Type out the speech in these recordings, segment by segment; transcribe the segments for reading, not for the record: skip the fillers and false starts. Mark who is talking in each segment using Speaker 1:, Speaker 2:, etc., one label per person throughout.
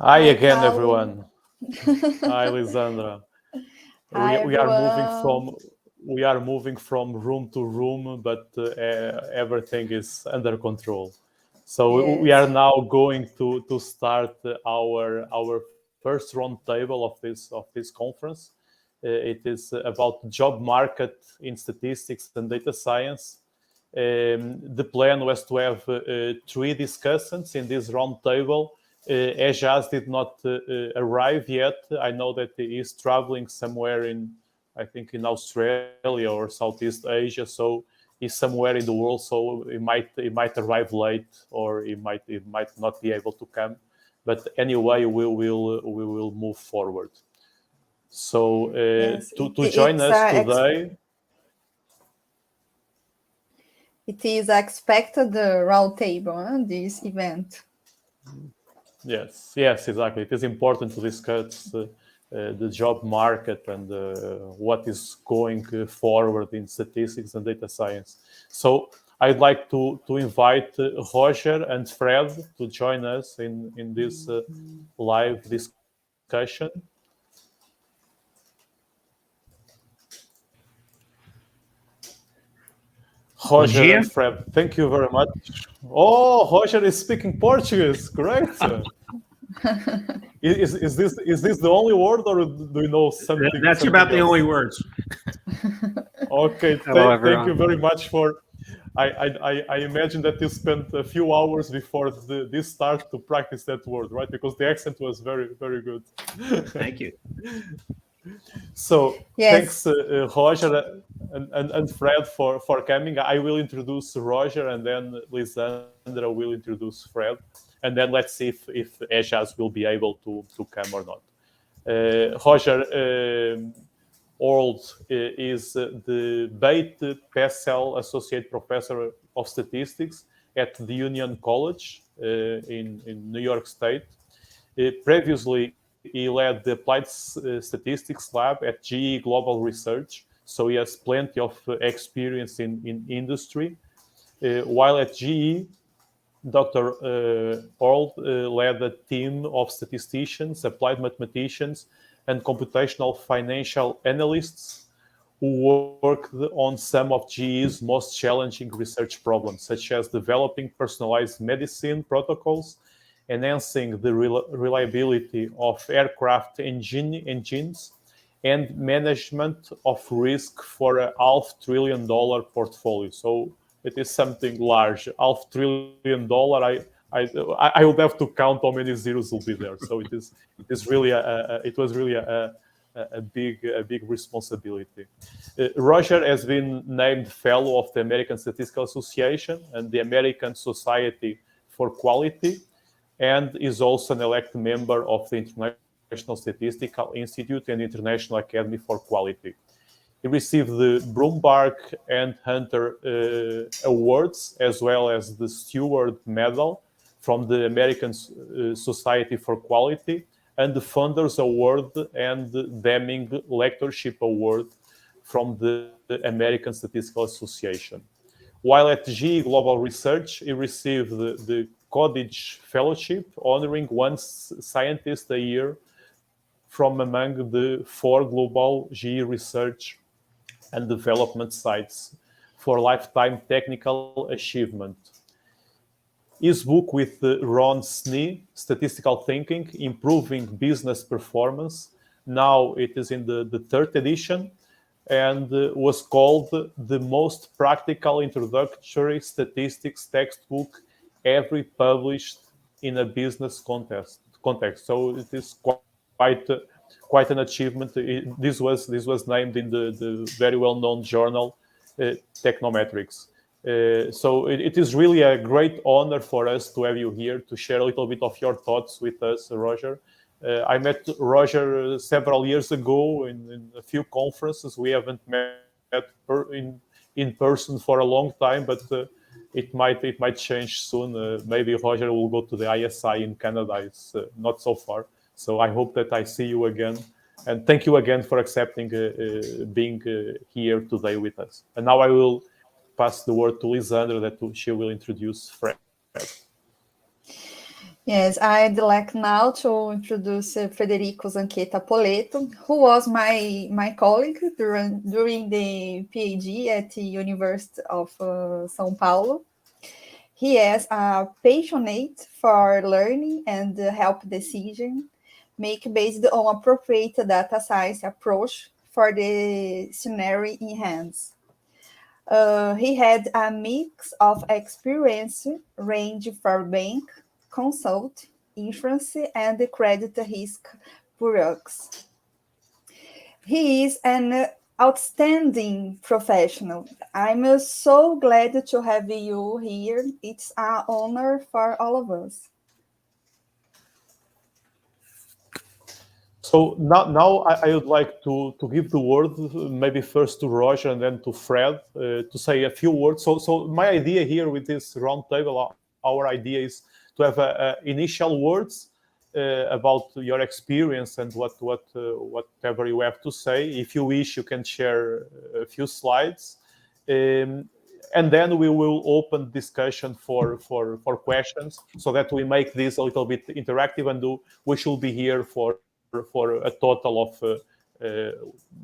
Speaker 1: Hi again,
Speaker 2: Carlo.
Speaker 1: everyone. Hi, Lisandra.
Speaker 2: Hi,
Speaker 1: We are
Speaker 2: everyone.
Speaker 1: moving from room to room, but everything is under control. So we are
Speaker 2: Yes.
Speaker 1: now going to start our first round table of this conference. It is about job market in statistics and data science. The plan was to have three discussants in this round table. Ejaz did not arrive yet. I know that he is traveling somewhere I think in Australia or Southeast Asia. So he's somewhere in the world. So he might arrive late, or he might not be able to come. But anyway, we will move forward. So
Speaker 2: Yes.
Speaker 1: to join us today.
Speaker 2: It is expected round table, this event.
Speaker 1: Yes, exactly. It is important to discuss the job market and what is going forward in statistics and data science. So I'd like to invite Roger and Fred to join us in this live discussion. Roger and Fred, thank you very much. Oh, Roger is speaking Portuguese. Great. Is this the only word, or do you know something?
Speaker 3: That's
Speaker 1: something
Speaker 3: about
Speaker 1: else?
Speaker 3: the only words.
Speaker 1: Okay, thank you very much for. I imagine that you spent a few hours before this start to practice that word, right? Because the accent was very, very good.
Speaker 3: Thank you.
Speaker 1: So
Speaker 2: Yes.
Speaker 1: thanks, Roger and Fred for coming. I will introduce Roger, and then Lisandra will introduce Fred, and then let's see if Ejaz will be able to come or not. Roger Hoerl is the Brate-Peschel Associate Professor of Statistics at the Union College in New York State. Previously, he led the Applied Statistics Lab at GE Global Research, so he has plenty of experience in industry. While at GE, Dr. Hoerl led a team of statisticians, applied mathematicians, and computational financial analysts who worked on some of GE's most challenging research problems, such as developing personalized medicine protocols, enhancing the reliability of aircraft engines, and management of risk for a $500 billion portfolio. So it is something large. $500 billion. I would have to count how many zeros will be there. So it was really a big responsibility. Roger has been named fellow of the American Statistical Association and the American Society for Quality, and is also an elected member of the International Statistical Institute and International Academy for Quality. He received the Brumbaugh and Hunter Awards, as well as the Shewhart Medal from the American Society for Quality, and the Founders Award and the Deming Lectureship Award from the American Statistical Association. While at GE Global Research, he received the Coolidge Fellowship, honoring one scientist a year from among the 4 global GE research and development sites for lifetime technical achievement. His book with Ron Snee, Statistical Thinking, Improving Business Performance, now it is in the 3rd edition, and was called the most practical introductory statistics textbook ever published in a business context. So it is quite an achievement. This was named in the very well-known journal Technometrics. So it is really a great honor for us to have you here to share a little bit of your thoughts with us, Roger. I met Roger several years ago in a few conferences. We haven't met in person for a long time, but it might change soon. Maybe Roger will go to the ISI in Canada. It's not so far. So I hope that I see you again. And thank you again for accepting being here today with us. And now I will pass the word to Lisandra, that she will introduce Fred.
Speaker 2: Yes, I'd like now to introduce Federico Zanchetta Poleto, who was my colleague during the PhD at the University of São Paulo. He is passionate for learning and help decision make based on appropriate data science approach for the scenario in hands. He had a mix of experience range from bank, consult, insurance, and credit risk bureaus. He is an outstanding professional. I'm so glad to have you here. It's an honor for all of us.
Speaker 1: So now I would like to give the word maybe first to Roger and then to Fred to say a few words. So my idea here with this roundtable, our idea is to have initial words about your experience and whatever you have to say. If you wish, you can share a few slides. And then we will open discussion for questions so that we make this a little bit interactive, and we should be here for a total of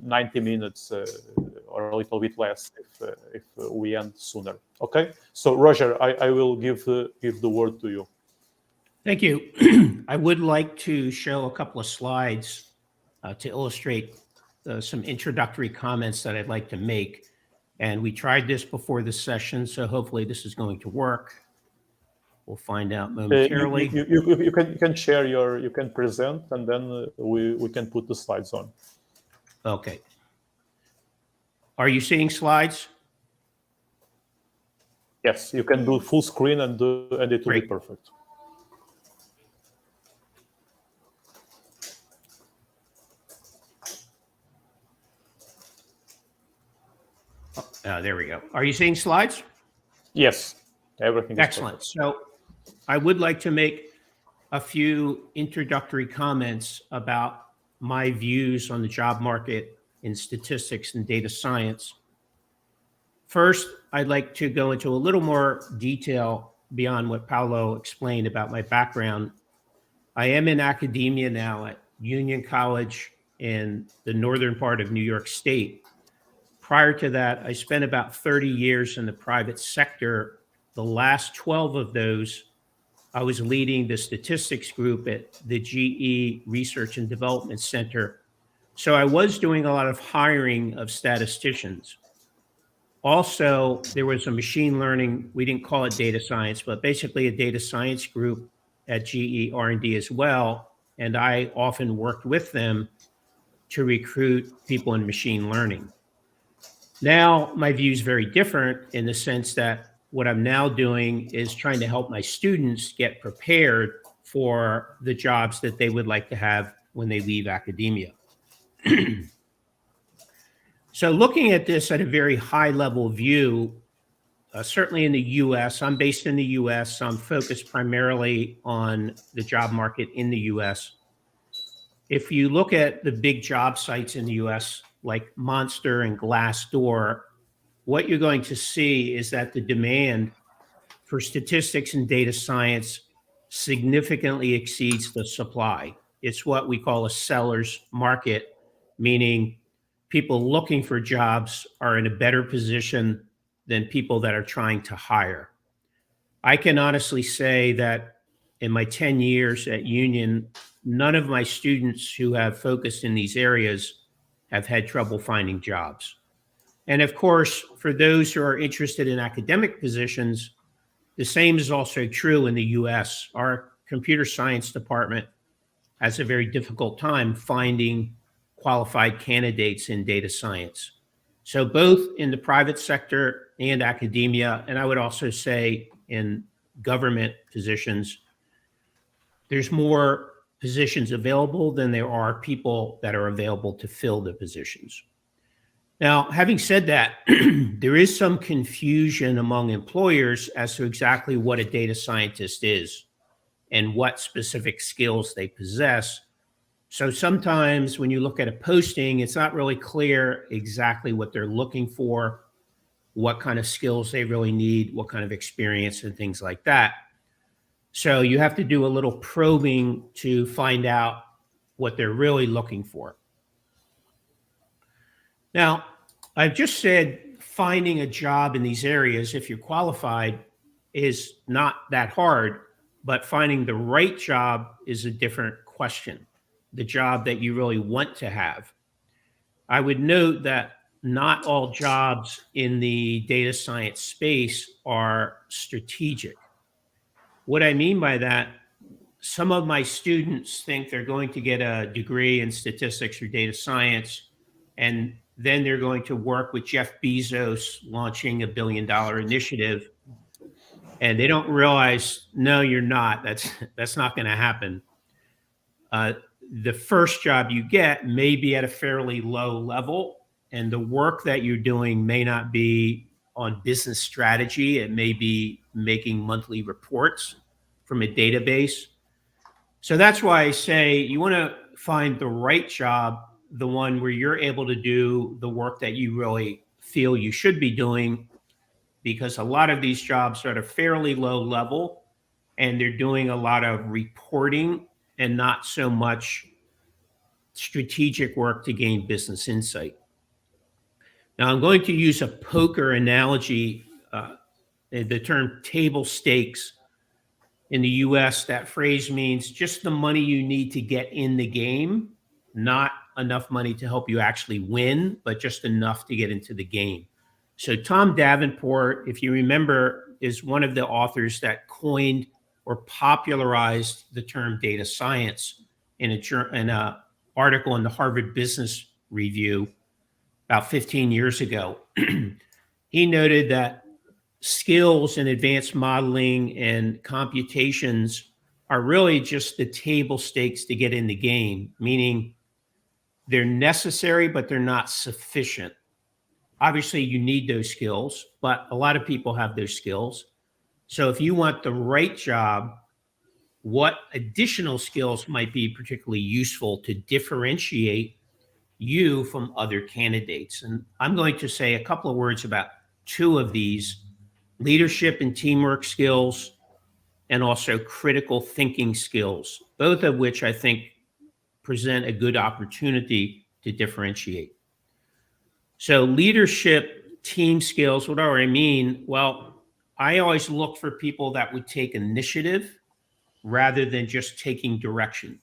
Speaker 1: 90 minutes or a little bit less if we end sooner. Okay, so Roger, I will give the word to you.
Speaker 3: Thank you. I would like to show a couple of slides to illustrate some introductory comments that I'd like to make. And we tried this before the session, so hopefully this is going to work. We'll find out momentarily.
Speaker 1: You can share you can present, and then we can put the slides on.
Speaker 3: Okay. Are you seeing slides?
Speaker 1: Yes, you can do full screen and it will be perfect.
Speaker 3: There we go. Are you seeing slides?
Speaker 1: Yes, everything is
Speaker 3: excellent.
Speaker 1: Perfect.
Speaker 3: So I would like to make a few introductory comments about my views on the job market in statistics and data science. First, I'd like to go into a little more detail beyond what Paolo explained about my background. I am in academia now at Union College in the northern part of New York State. Prior to that, I spent about 30 years in the private sector. The last 12 of those, I was leading the statistics group at the GE Research and Development Center. So I was doing a lot of hiring of statisticians. Also, there was a machine learning, we didn't call it data science, but basically a data science group at GE R&D as well. And I often worked with them to recruit people in machine learning. Now, my view is very different in the sense that what I'm now doing is trying to help my students get prepared for the jobs that they would like to have when they leave academia. So looking at this at a very high level view, certainly in the US, I'm based in the US, so I'm focused primarily on the job market in the US. If you look at the big job sites in the US, like Monster and Glassdoor, what you're going to see is that the demand for statistics and data science significantly exceeds the supply. It's what we call a seller's market, meaning people looking for jobs are in a better position than people that are trying to hire. I can honestly say that in my 10 years at Union, none of my students who have focused in these areas have had trouble finding jobs. And of course, for those who are interested in academic positions, the same is also true in the US. Our computer science department has a very difficult time finding qualified candidates in data science. So both in the private sector and academia, and I would also say in government positions, there's more positions available than there are people that are available to fill the positions. Now, having said that, there is some confusion among employers as to exactly what a data scientist is and what specific skills they possess. So sometimes when you look at a posting, it's not really clear exactly what they're looking for, what kind of skills they really need, what kind of experience and things like that. So you have to do a little probing to find out what they're really looking for. Now, I've just said finding a job in these areas, if you're qualified, is not that hard, but finding the right job is a different question, the job that you really want to have. I would note that not all jobs in the data science space are strategic. What I mean by that, some of my students think they're going to get a degree in statistics or data science, and then they're going to work with Jeff Bezos launching $1 billion initiative. And they don't realize, no, you're not. That's not going to happen. The first job you get may be at a fairly low level, and the work that you're doing may not be on business strategy. It may be making monthly reports from a database. So that's why I say you want to find the right job, the one where you're able to do the work that you really feel you should be doing, because a lot of these jobs are at a fairly low level and they're doing a lot of reporting and not so much strategic work to gain business insight. Now, I'm going to use a poker analogy, the term table stakes. In the US, that phrase means just the money you need to get in the game, not enough money to help you actually win, but just enough to get into the game. So Tom Davenport, if you remember, is one of the authors that coined or popularized the term data science in an article in the Harvard Business Review about 15 years ago. He noted that skills in advanced modeling and computations are really just the table stakes to get in the game, meaning they're necessary, but they're not sufficient. Obviously, you need those skills, but a lot of people have those skills. So if you want the right job, what additional skills might be particularly useful to differentiate you from other candidates? And I'm going to say a couple of words about two of these: leadership and teamwork skills, and also critical thinking skills, both of which I think present a good opportunity to differentiate. So leadership, team skills, what do I mean? Well, I always look for people that would take initiative rather than just taking direction.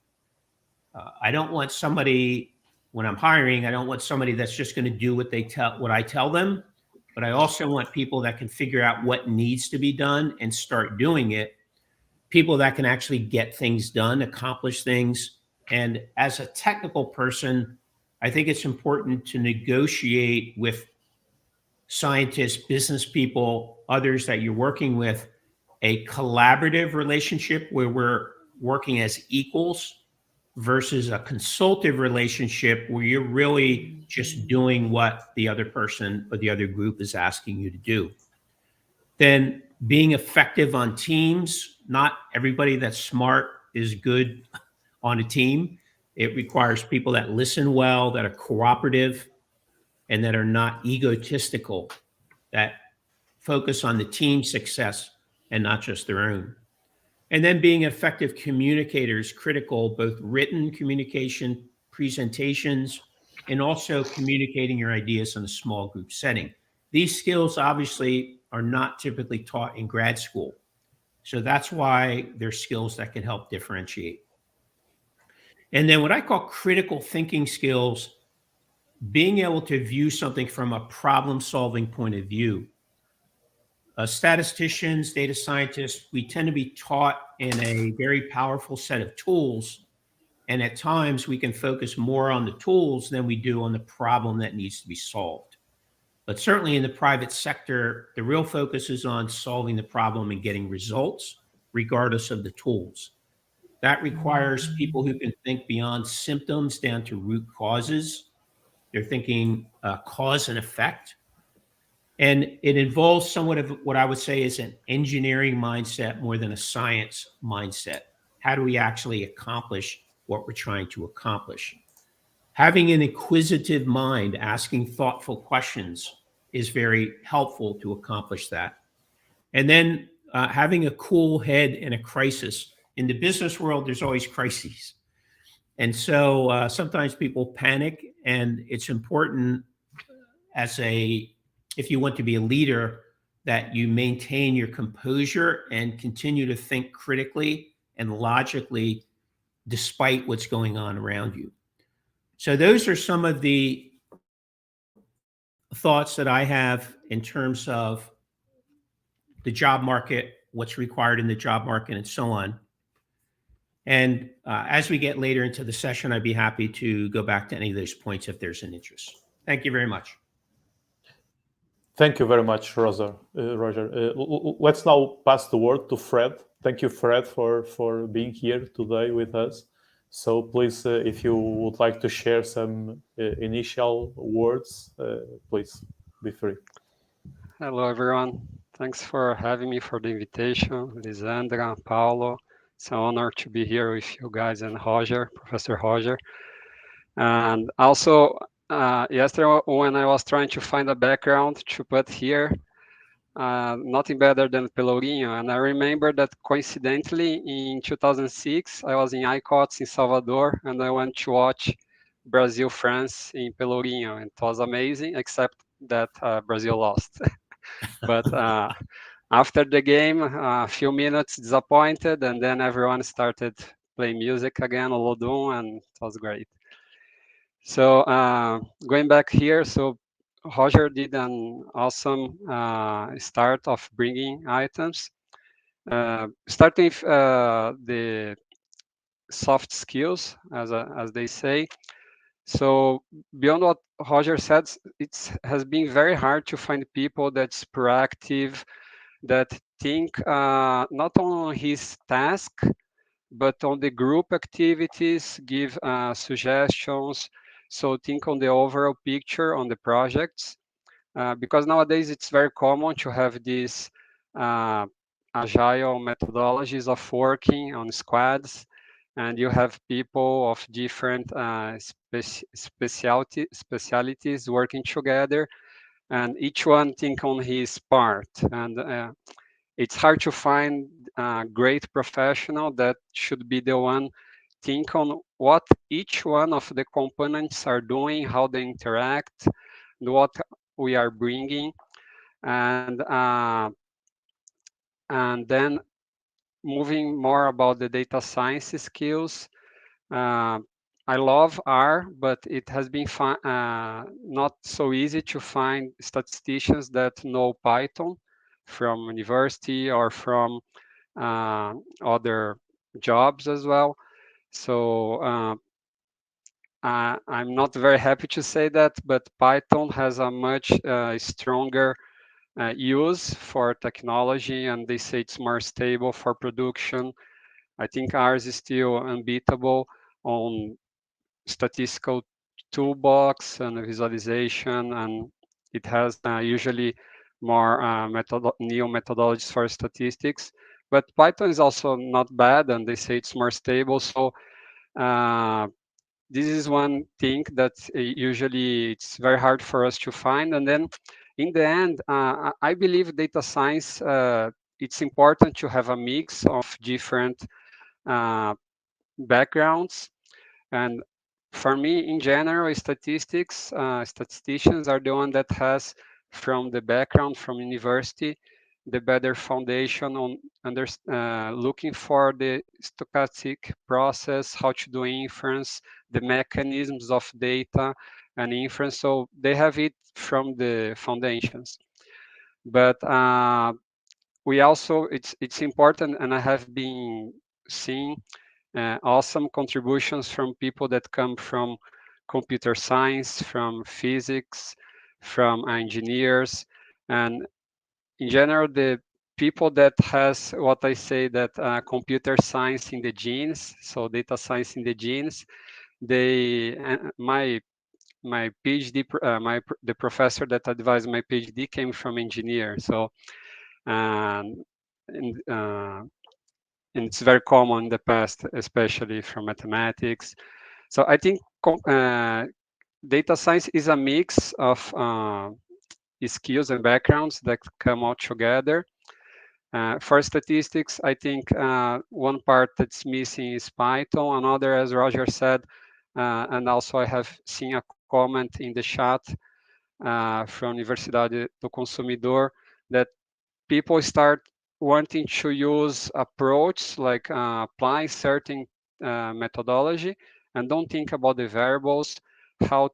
Speaker 3: I don't want somebody, when I'm hiring, I don't want somebody that's just going to do what I tell them. But I also want people that can figure out what needs to be done and start doing it. People that can actually get things done, accomplish things. And as a technical person, I think it's important to negotiate with scientists, business people, others that you're working with, a collaborative relationship where we're working as equals versus a consultative relationship where you're really just doing what the other person or the other group is asking you to do. Then being effective on teams. Not everybody that's smart is good on a team. It requires people that listen well, that are cooperative, and that are not egotistical, that focus on the team success and not just their own. And then being effective communicators, critical, both written communication, presentations, and also communicating your ideas in a small group setting. These skills obviously are not typically taught in grad school. So that's why they're skills that can help differentiate. And then what I call critical thinking skills, being able to view something from a problem-solving point of view. Statisticians, data scientists, we tend to be taught in a very powerful set of tools. And at times we can focus more on the tools than we do on the problem that needs to be solved. But certainly in the private sector, the real focus is on solving the problem and getting results, regardless of the tools. That requires people who can think beyond symptoms down to root causes. They're thinking cause and effect. And it involves somewhat of what I would say is an engineering mindset more than a science mindset. How do we actually accomplish what we're trying to accomplish? Having an inquisitive mind, asking thoughtful questions is very helpful to accomplish that. And then having a cool head in a crisis. In the business world, there's always crises. And so sometimes people panic, and it's important if you want to be a leader, that you maintain your composure and continue to think critically and logically despite what's going on around you. So those are some of the thoughts that I have in terms of the job market, what's required in the job market, and so on. And as we get later into the session, I'd be happy to go back to any of those points if there's an interest. Thank you very much.
Speaker 1: Thank you very much, Roger. Let's now pass the word to Fred. Thank you, Fred, for being here today with us. So please, if you would like to share some initial words, please be free.
Speaker 4: Hello, everyone. Thanks for having me, for the invitation, Lisandra, Paulo. It's an honor to be here with you guys and Roger, Professor Roger. And also, yesterday when I was trying to find a background to put here, nothing better than Pelourinho. And I remember that coincidentally in 2006, I was in ICOTS in Salvador, and I went to watch Brazil-France in Pelourinho. And it was amazing, except that Brazil lost. But after the game, a few minutes disappointed, and then everyone started playing music again, Olodum, and it was great. So going back here, so Roger did an awesome start of bringing items. Starting with the soft skills, as they say. So beyond what Roger said, it has been very hard to find people that's proactive, that think not on his task, but on the group activities, give suggestions. So think on the overall picture on the projects, because nowadays it's very common to have these agile methodologies of working on squads, and you have people of different specialities working together, and each one think on his part. And it's hard to find a great professional that should be the one think on what each one of the components are doing, how they interact, and what we are bringing, and then moving more about the data science skills. I love R, but it has been not so easy to find statisticians that know Python from university or from other jobs as well. So I'm not very happy to say that, but Python has a much stronger use for technology, and they say it's more stable for production. I think ours is still unbeatable on statistical toolbox and visualization, and it has usually more new methodologies for statistics. But Python is also not bad, and they say it's more stable. So this is one thing that usually it's very hard for us to find. And then in the end, I believe data science, it's important to have a mix of different backgrounds. And for me, in general, statisticians are the one that has, from the background from university, the better foundation on looking for the stochastic process, how to do inference, the mechanisms of data and inference. So they have it from the foundations. But we also, it's important, and I have been seeing awesome contributions from people that come from computer science, from physics, from engineers, and in general, the people that has what I say that computer science in the genes, so data science in the genes, they my PhD, the professor that advised my PhD came from engineer, so and it's very common in the past, especially from mathematics. So I think data science is a mix of skills and backgrounds that come out together. For statistics, I think one part that's missing is Python. Another, as Roger said, and also I have seen a comment in the chat from Universidade do Consumidor that people start wanting to use approach like applying certain methodology and don't think about the variables, how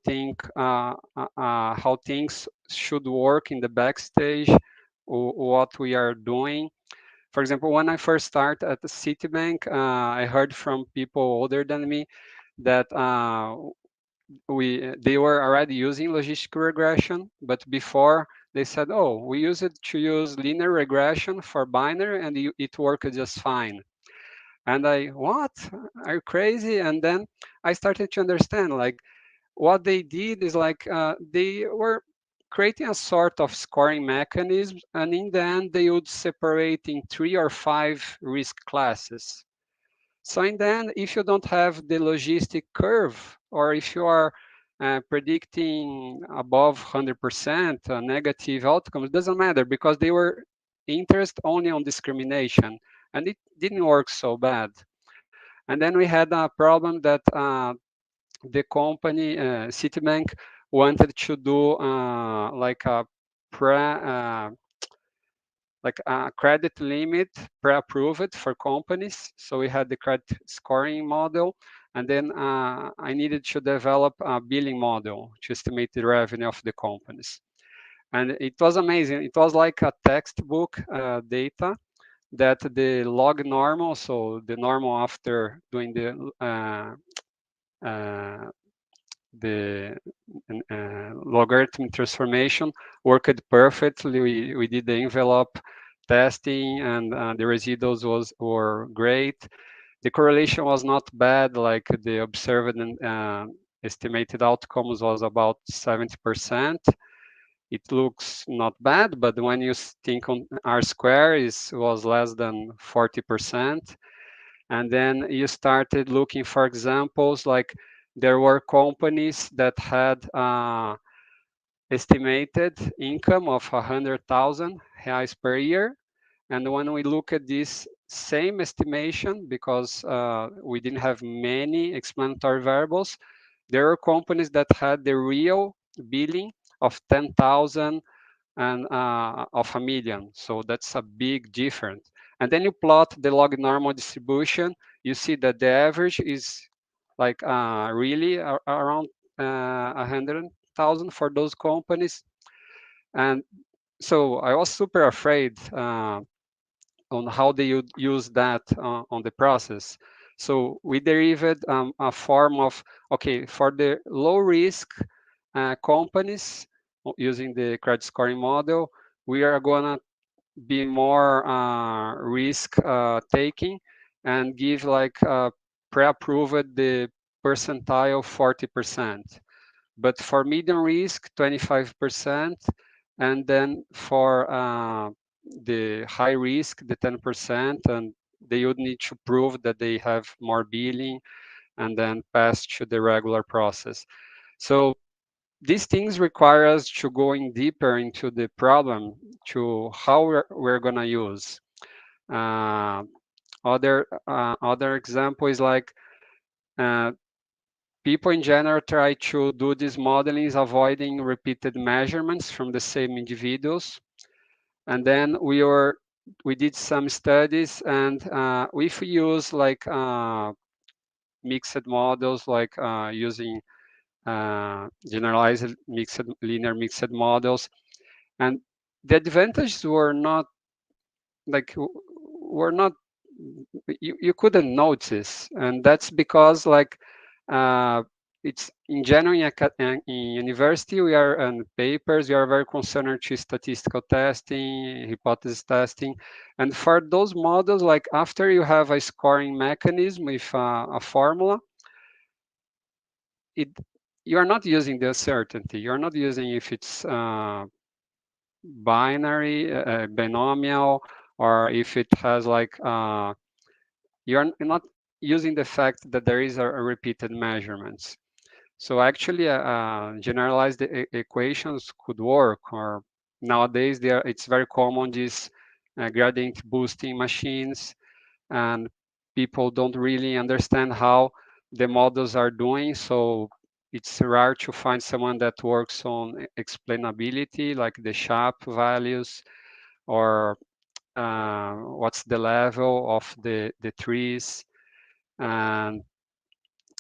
Speaker 4: things should work in the backstage, what we are doing. For example, when I first started at the Citibank, I heard from people older than me that they were already using logistic regression, but before they said, oh, we use it to use linear regression for binary and it worked just fine. And what? Are you crazy? And then I started to understand, like, what they did is like they were creating a sort of scoring mechanism, and in the end, they would separate in 3 or 5 risk classes. So in the end, if you don't have the logistic curve, or if you are predicting above 100% negative outcomes, it doesn't matter because they were interested only on discrimination, and it didn't work so bad. And then we had a problem that the company, Citibank, wanted to do like a credit limit pre-approved for companies. So we had the credit scoring model, and then I needed to develop a billing model to estimate the revenue of the companies. And it was amazing. It was like a textbook data that the log normal, so the normal after doing the logarithm transformation worked perfectly. We did the envelope testing, and the residuals were great. The correlation was not bad, like the observed and estimated outcomes was about 70%. It looks not bad, but when you think on R square, was less than 40%. And then you started looking for examples, like there were companies that had estimated income of 100,000 reais per year. And when we look at this same estimation, because we didn't have many explanatory variables, there were companies that had the real billing of 10,000 and of a million. So that's a big difference. And then you plot the log normal distribution, you see that the average is like really around 100,000 for those companies. And so I was super afraid on how they would use that on the process. So we derived a form of, okay, for the low risk companies using the credit scoring model, we are gonna be more risk taking and give like pre-approved the percentile 40%. But for medium risk, 25%. And then for the high risk, the 10%, and they would need to prove that they have more billing and then pass to the regular process. So these things require us to go in deeper into the problem, to how we're going to use. Other example is like people in general try to do these modelings avoiding repeated measurements from the same individuals. And then we did some studies, and if we use like mixed models, like using generalized linear mixed models, and the advantages were not you couldn't notice, and that's because like it's in general in university we are on papers, we are very concerned to statistical testing, hypothesis testing, and for those models, like after you have a scoring mechanism with a formula, you are not using the uncertainty, you're not using if it's binary, binomial, or if it has like you're not using the fact that there is a repeated measurements. So actually, generalized equations could work, or nowadays it's very common this gradient boosting machines, and people don't really understand how the models are doing. So it's rare to find someone that works on explainability, like the sharp values, or what's the level of the trees. And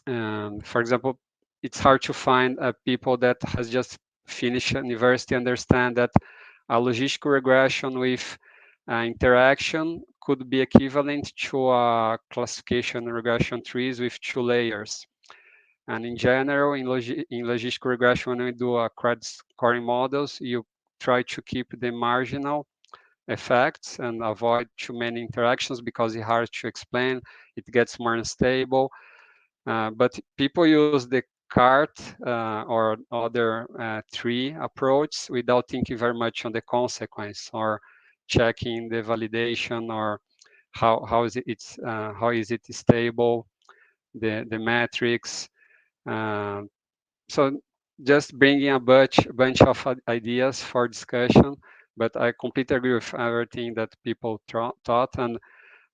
Speaker 4: for example, it's hard to find people that has just finished university understand that a logistic regression with interaction could be equivalent to a classification regression trees with 2 layers. And in general, in logistic regression, when we do a credit scoring models, you try to keep the marginal effects and avoid too many interactions because it's hard to explain. It gets more unstable. But people use the cart or other tree approach without thinking very much on the consequence or checking the validation or how is it stable, the metrics. So just bringing a bunch of ideas for discussion, but I completely agree with everything that people taught, and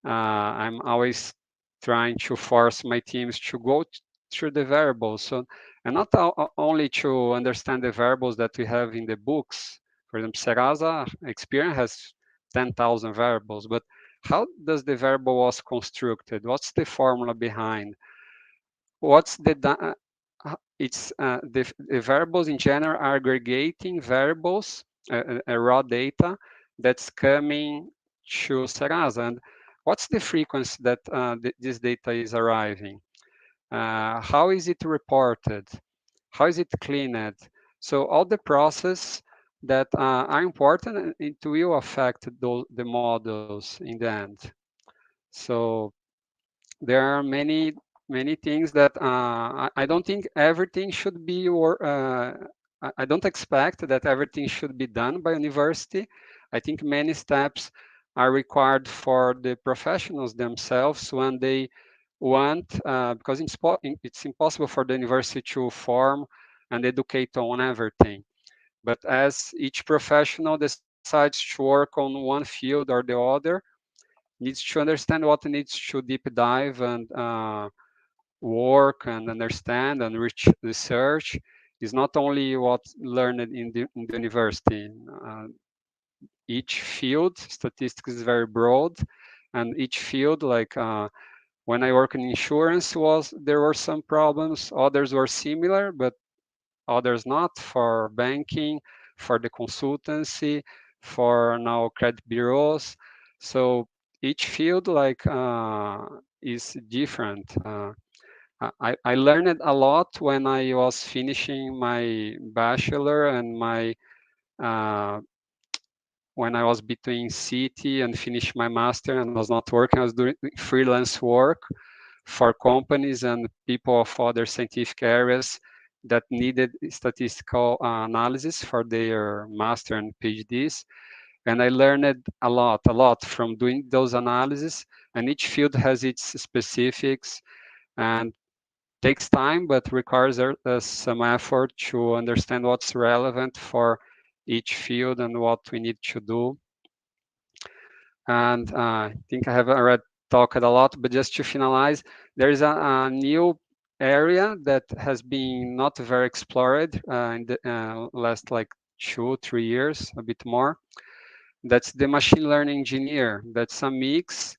Speaker 4: I'm always trying to force my teams to go through the variables. So, and not only to understand the variables that we have in the books. For example, Serasa Experian has 10,000 variables, but how does the variable was constructed? What's the formula behind? What's the the variables in general are aggregating variables, raw data that's coming to Serasa, and what's the frequency that this data is arriving? How is it reported? How is it cleaned? So all the process that are important, and it will affect the models in the end. So there are many things that I don't think everything should be, or I don't expect that everything should be done by university. I think many steps are required for the professionals themselves when they want, because it's impossible for the university to form and educate on everything. But as each professional decides to work on one field or the other, needs to understand what needs to deep dive and work and understand and research is not only what learned in the university. Each field, statistics is very broad, and each field, like when I work in insurance, there were some problems. Others were similar, but others not. For banking, for the consultancy, for now credit bureaus. So each field is different. I learned a lot when I was finishing my bachelor and my when I was between city and finish my master and was not working. I was doing freelance work for companies and people of other scientific areas that needed statistical analysis for their master and PhDs. And I learned a lot from doing those analyses. And each field has its specifics and takes time, but requires some effort to understand what's relevant for each field and what we need to do. And I think I have already talked a lot, but just to finalize, there is a new area that has been not very explored in the last like 2-3 years, a bit more. That's the machine learning engineer. That's a mix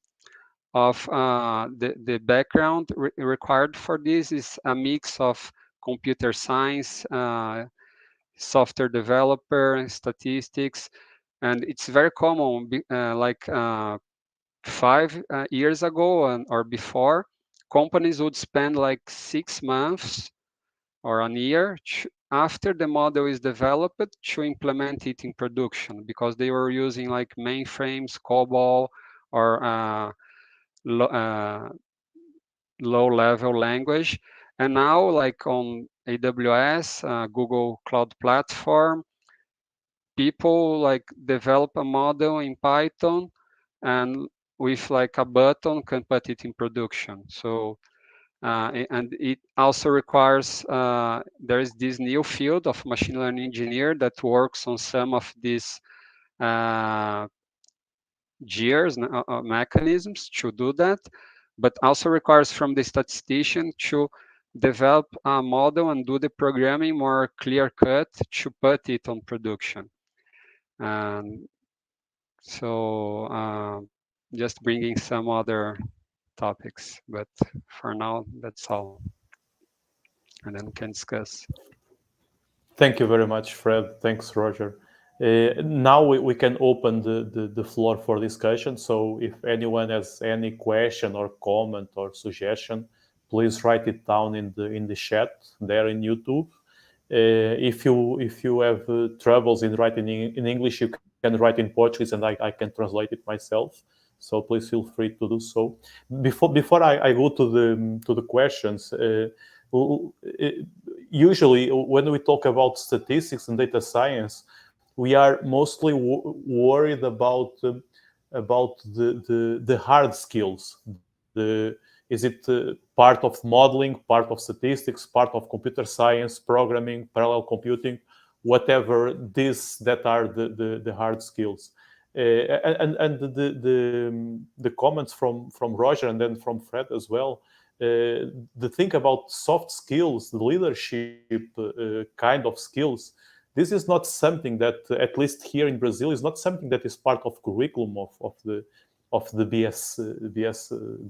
Speaker 4: of the background required for this is a mix of computer science, software developer, statistics, and it's very common. 5 years ago or before, companies would spend like 6 months or a year after the model is developed to implement it in production because they were using like mainframes, COBOL, or low-level language. And now, like on AWS, Google Cloud Platform, people like develop a model in Python and with like a button can put it in production. So and it also requires there is this new field of machine learning engineer that works on some of these gears, mechanisms to do that, but also requires from the statistician to develop a model and do the programming more clear-cut to put it on production. And so just bringing some other topics, but for now, that's all. And then we can discuss.
Speaker 1: Thank you very much, Fred. Thanks, Roger. Now we can open the floor for discussion. So if anyone has any question or comment or suggestion, please write it down in the chat there in YouTube. If you have troubles in writing in English, you can write in Portuguese, and I can translate it myself. So please feel free to do so. Before I go to the questions. Usually, when we talk about statistics and data science, we are mostly worried about the hard skills. Is it part of modeling, part of statistics, part of computer science, programming, parallel computing, whatever these that are the hard skills. And the comments from Roger and then from Fred as well. The thing about soft skills, the leadership kind of skills, this is not something that, at least here in Brazil, is not something that is part of curriculum of the BS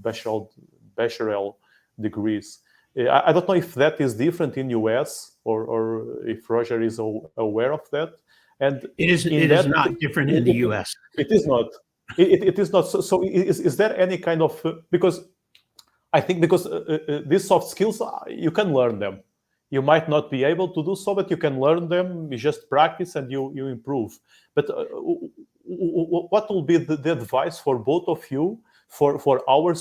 Speaker 1: bachelor degrees. I don't know if that is different in US or if Roger is aware of that. And
Speaker 3: it is not different in the US.
Speaker 1: It is not. It is not. So is there any kind of because these soft skills, you can learn them. You might not be able to do so, but you can learn them. You just practice and you improve. But what will be the advice for both of you, for our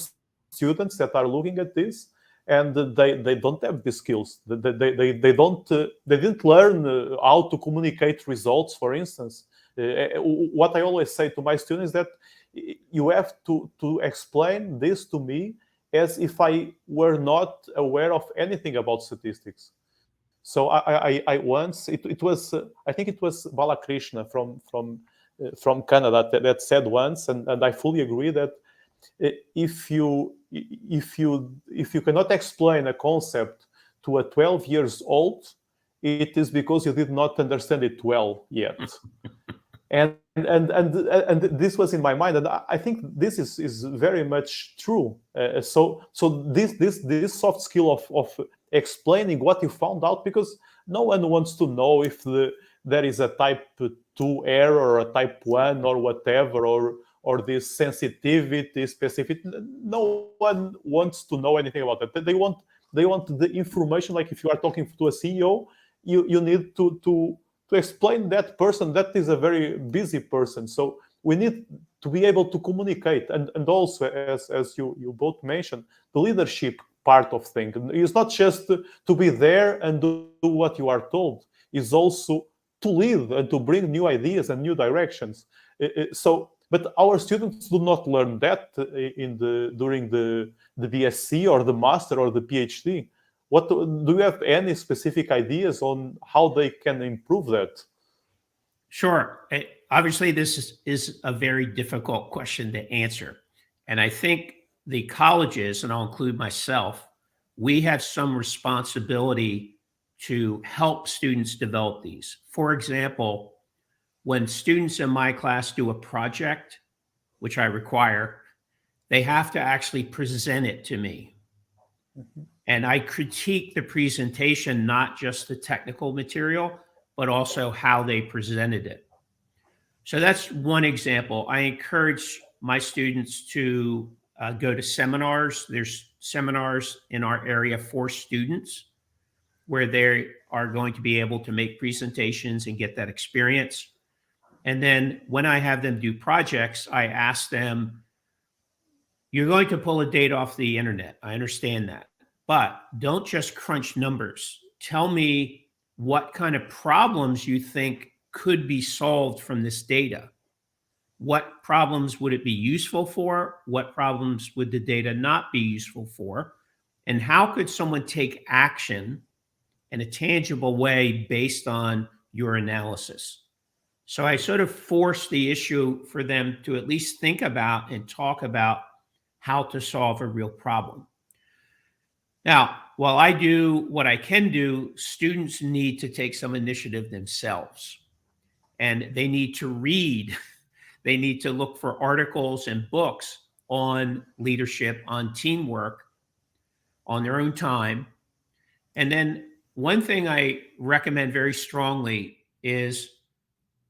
Speaker 1: students that are looking at this, and they don't have these skills? They didn't learn how to communicate results, for instance. What I always say to my students is that you have to explain this to me as if I were not aware of anything about statistics. So I once, it was I think it was Balakrishna from Canada that said once, and I fully agree that if you cannot explain a concept to a 12 years old, it is because you did not understand it well yet. And this was in my mind, and I think this is very much true. So this soft skill of explaining what you found out, because no one wants to know if there is a type 2 error or a type 1 or whatever, or this sensitivity specific. No one wants to know anything about that. They want the information. Like if you are talking to a CEO, you need to explain that person. That is a very busy person. So we need to be able to communicate. And also, as you both mentioned, the leadership part of things. It's not just to be there and do what you are told. It's also to lead and to bring new ideas and new directions. But our students do not learn that during the BSc or the master or the PhD. Do you have any specific ideas on how they can improve that?
Speaker 3: Sure. Obviously, this is a very difficult question to answer. And I think the colleges, and I'll include myself, we have some responsibility to help students develop these. For example, when students in my class do a project, which I require, they have to actually present it to me. Mm-hmm. And I critique the presentation, not just the technical material, but also how they presented it. So that's one example. I encourage my students to go to seminars. There's seminars in our area for students where they are going to be able to make presentations and get that experience. And then when I have them do projects, I ask them, you're going to pull a data off the internet. I understand that. But don't just crunch numbers. Tell me what kind of problems you think could be solved from this data. What problems would it be useful for? What problems would the data not be useful for? And how could someone take action in a tangible way based on your analysis? So I sort of forced the issue for them to at least think about and talk about how to solve a real problem. Now, while I do what I can do, students need to take some initiative themselves. And they need to read. They need to look for articles and books on leadership, on teamwork, on their own time. And then one thing I recommend very strongly is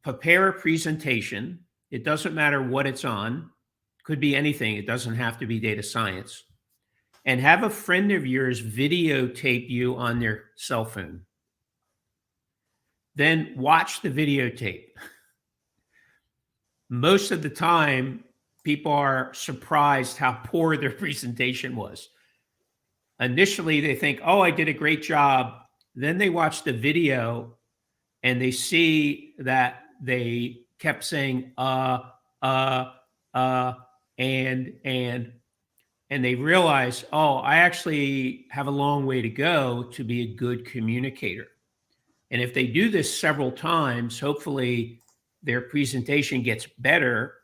Speaker 3: prepare a presentation. It doesn't matter what it's on. Could be anything. It doesn't have to be data science. And have a friend of yours videotape you on their cell phone. Then watch the videotape. Most of the time, people are surprised how poor their presentation was. Initially, they think, oh, I did a great job. Then they watch the video and they see that they kept saying, and they realize, oh, I actually have a long way to go to be a good communicator. And if they do this several times, hopefully their presentation gets better.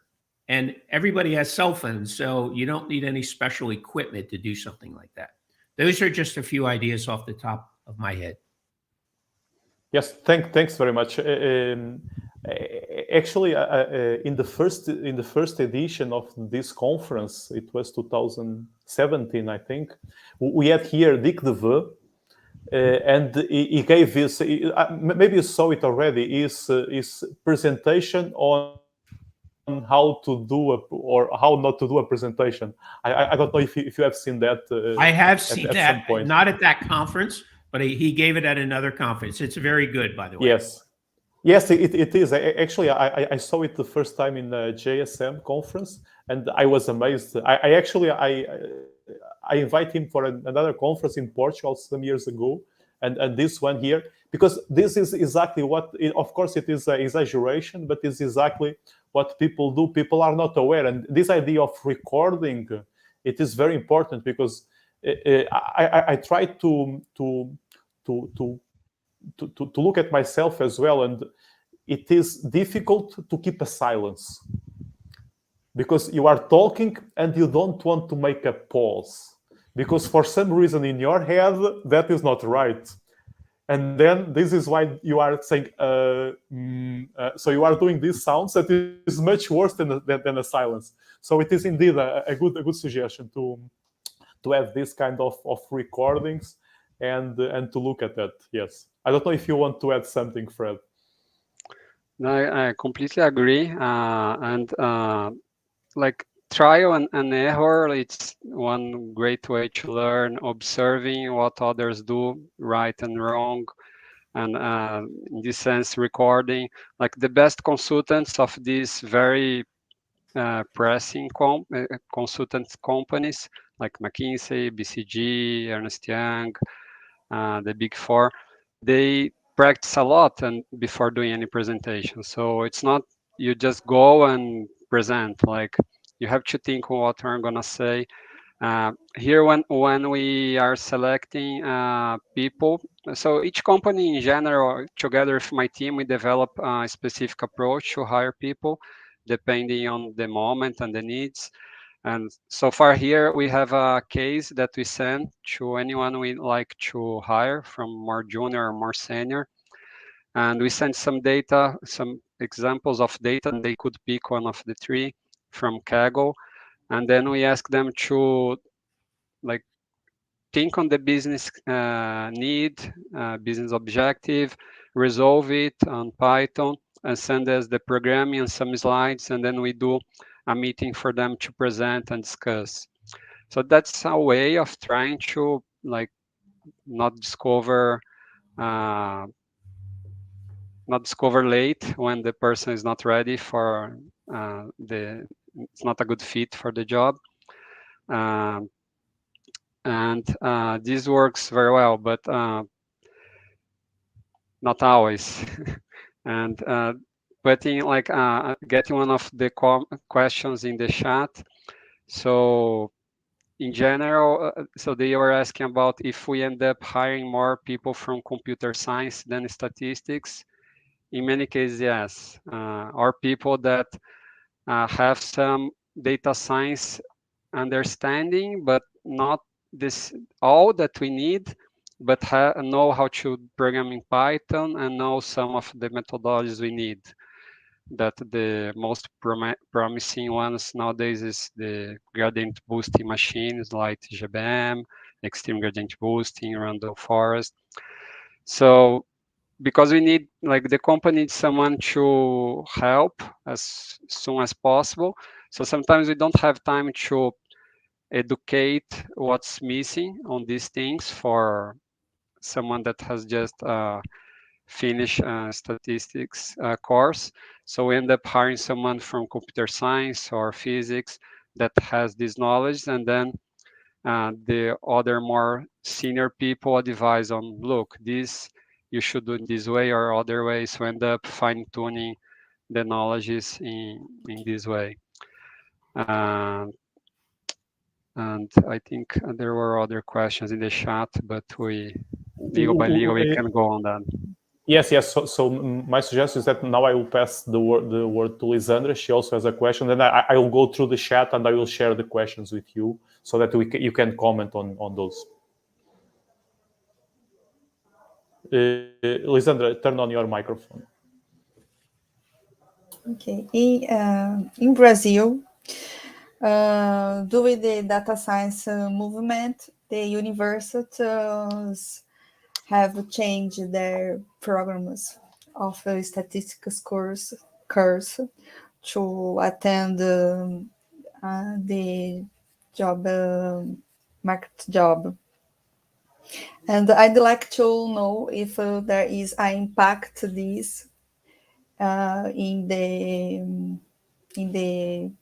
Speaker 3: And everybody has cell phones, so you don't need any special equipment to do something like that. Those are just a few ideas off the top of my head.
Speaker 1: Yes, thanks very much. Actually, in the first edition of this conference, it was 2017, I think. We had here Dick De Veu, and he gave his. Maybe you saw it already. His presentation on how to do or how not to do a presentation. I don't know if you have seen that.
Speaker 3: I have seen that, not at that conference, but he gave it at another conference. It's very good, by the way.
Speaker 1: Yes, it is. Actually, I saw it the first time in the JSM conference, and I was amazed. I invite him for another conference in Portugal some years ago, and this one here, because this is exactly what, of course, it is an exaggeration, but it's exactly what people do. People are not aware, and this idea of recording, it is very important, because I try to look at myself as well, and it is difficult to keep a silence, because you are talking and you don't want to make a pause, because for some reason in your head that is not right, and then this is why you are saying so you are doing these sounds that is much worse than a silence. So it is indeed a good suggestion to have this kind of recordings and to look at that. Yes, I don't know if you want to add something, Fred.
Speaker 4: No, I completely agree. Like trial and error, it's one great way to learn, observing what others do right and wrong. And in this sense, recording, like the best consultants of these very pressing consultant companies like McKinsey, BCG, Ernst Young, the Big Four, they practice a lot and before doing any presentation. So it's not you just go and present. Like you have to think what I'm gonna say. Here, when we are selecting people, so each company in general, together with my team, we develop a specific approach to hire people, depending on the moment and the needs. And so far here, we have a case that we send to anyone we like to hire, from more junior or more senior. And we send some data, some examples of data, and they could pick one of the three from Kaggle. And then we ask them to like think on the business need, business objective, resolve it on Python, and send us the programming and some slides, and then we do a meeting for them to present and discuss. So that's a way of trying to like not discover late when the person is not ready for it's not a good fit for the job. And this works very well, but not always. And putting like getting one of the questions in the chat. So in general, so they were asking about if we end up hiring more people from computer science than statistics. in many cases, yes, or people that have some data science understanding, but not this all that we need, but know how to program in Python and know some of the methodologies we need. That the most promising ones nowadays is the gradient boosting machines like GBM, extreme gradient boosting, random forest. So because we need, like, the company needs someone to help as soon as possible. So sometimes we don't have time to educate what's missing on these things for someone that has just finished a statistics course. So we end up hiring someone from computer science or physics that has this knowledge, and then the other more senior people advise on, look, this you should do it this way or other way. So end up fine-tuning the knowledges in this way. And I think there were other questions in the chat, but we can go on that.
Speaker 1: Yes. So my suggestion is that now I will pass the word to Lisandra. She also has a question, and I will go through the chat and I will share the questions with you so that you can comment on those. Lisandra, turn on your microphone.
Speaker 2: Okay. In Brazil, during the data science movement, the universities have changed their programs of statistics course to attend the job market job. And I'd like to know if there is an impact this in the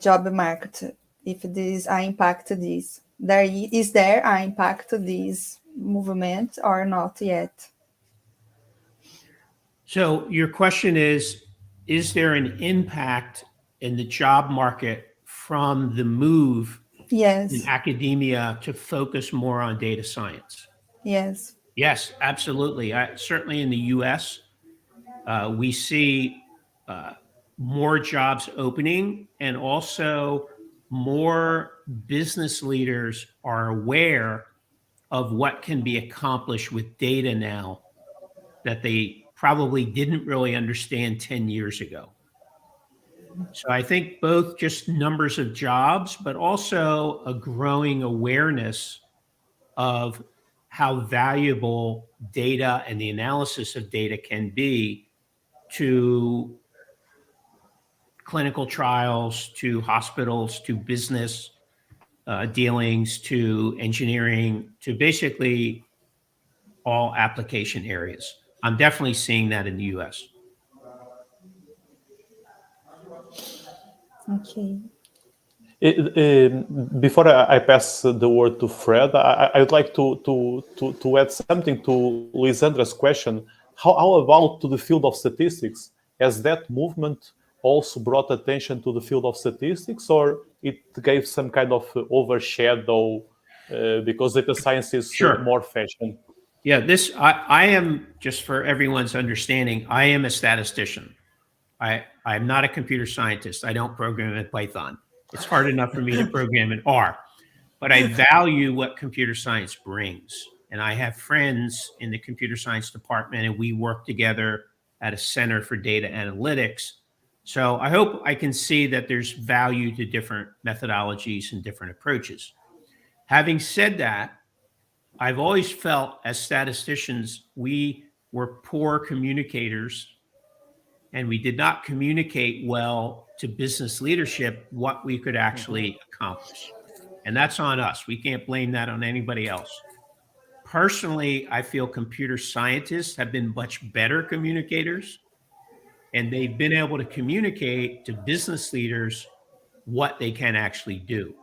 Speaker 2: job market. If this impact this, is there an impact this movement or not yet?
Speaker 3: So your question is there an impact in the job market from the move
Speaker 2: Yes.
Speaker 3: in academia to focus more on data science?
Speaker 2: Yes.
Speaker 3: Yes, absolutely. Certainly in the US, we see more jobs opening, and also more business leaders are aware of what can be accomplished with data now that they probably didn't really understand 10 years ago. So I think both just numbers of jobs, but also a growing awareness of how valuable data and the analysis of data can be to clinical trials, to hospitals, to business dealings, to engineering, to basically all application areas. I'm definitely seeing that in the US.
Speaker 2: Okay.
Speaker 1: Before I pass the word to Fred, I would like to add something to Lisandra's question. How about to the field of statistics? Has that movement also brought attention to the field of statistics, or it gave some kind of overshadow because data science is more fashion?
Speaker 3: Yeah, I am, just for everyone's understanding, I am a statistician. I'm not a computer scientist. I don't program in Python. It's hard enough for me to program in R, but I value what computer science brings. And I have friends in the computer science department, and we work together at a center for data analytics. So I hope I can see that there's value to different methodologies and different approaches. Having said that, I've always felt as statisticians, we were poor communicators, and we did not communicate well to business leadership what we could actually accomplish. And that's on us. We can't blame that on anybody else. Personally, I feel computer scientists have been much better communicators, and they've been able to communicate to business leaders what they can actually do.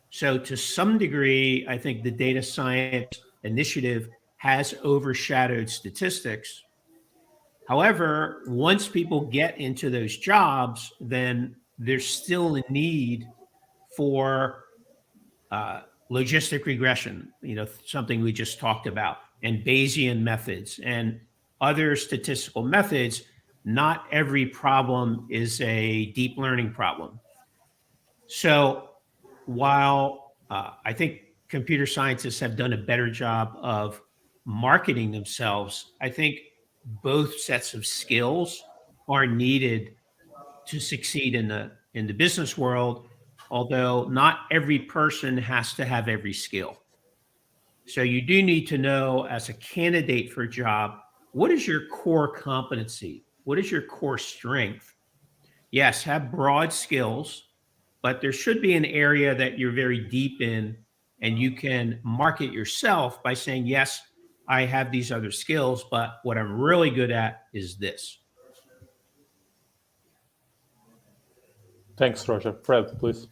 Speaker 3: So to some degree, I think the data science initiative has overshadowed statistics. However, once people get into those jobs, then there's still a need for logistic regression, something we just talked about, and Bayesian methods. And other statistical methods, not every problem is a deep learning problem. So while I think computer scientists have done a better job of marketing themselves, I think both sets of skills are needed to succeed in the business world, although not every person has to have every skill. So you do need to know, as a candidate for a job, what is your core competency? What is your core strength? Yes, have broad skills, but there should be an area that you're very deep in, and you can market yourself by saying, yes, I have these other skills, but what I'm really good at is this.
Speaker 1: Thanks, Roger. Fred, please.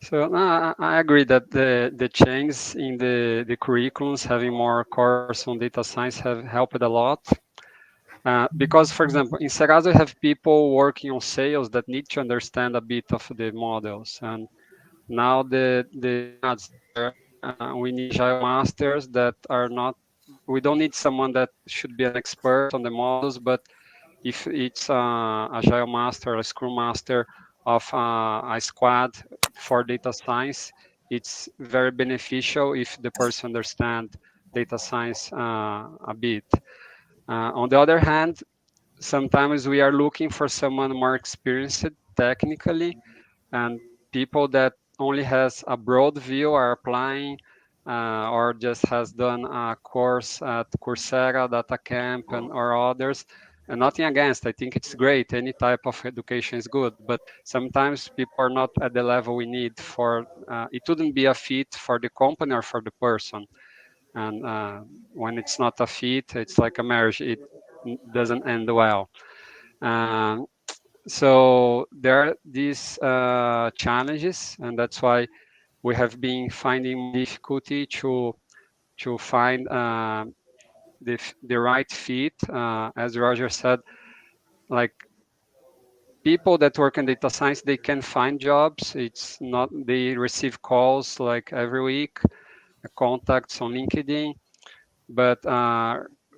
Speaker 4: So I agree that the changes in the curriculums, having more course on data science, have helped a lot. Because, for example, in Serasa, we have people working on sales that need to understand a bit of the models. And now we need agile masters that are not, we don't need someone that should be an expert on the models, but if it's an agile master or a scrum master of a squad for data science, it's very beneficial if the person understands data science a bit. On the other hand, sometimes we are looking for someone more experienced technically, and people that only has a broad view are applying or just has done a course at Coursera, DataCamp, or others. And nothing against, I think it's great. Any type of education is good, but sometimes people are not at the level we need for, it wouldn't be a fit for the company or for the person. And when it's not a fit, it's like a marriage. It doesn't end well. So there are these challenges, and that's why we have been finding difficulty to find the right fit. As Roger said, like people that work in data science, they can find jobs. It's not, they receive calls like every week, contacts on LinkedIn, but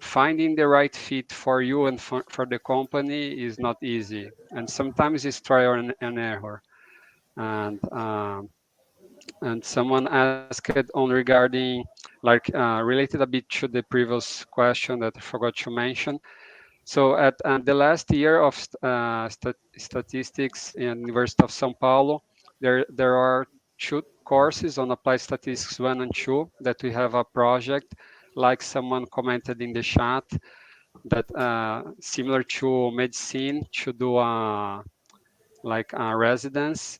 Speaker 4: finding the right fit for you and for the company is not easy. And sometimes it's trial and error. And someone asked on regarding, like related a bit to the previous question that I forgot to mention. So at the last year of statistics in University of São Paulo, there are 2 courses on applied statistics 1 and 2 that we have a project, like someone commented in the chat, that similar to medicine, to do like a residence,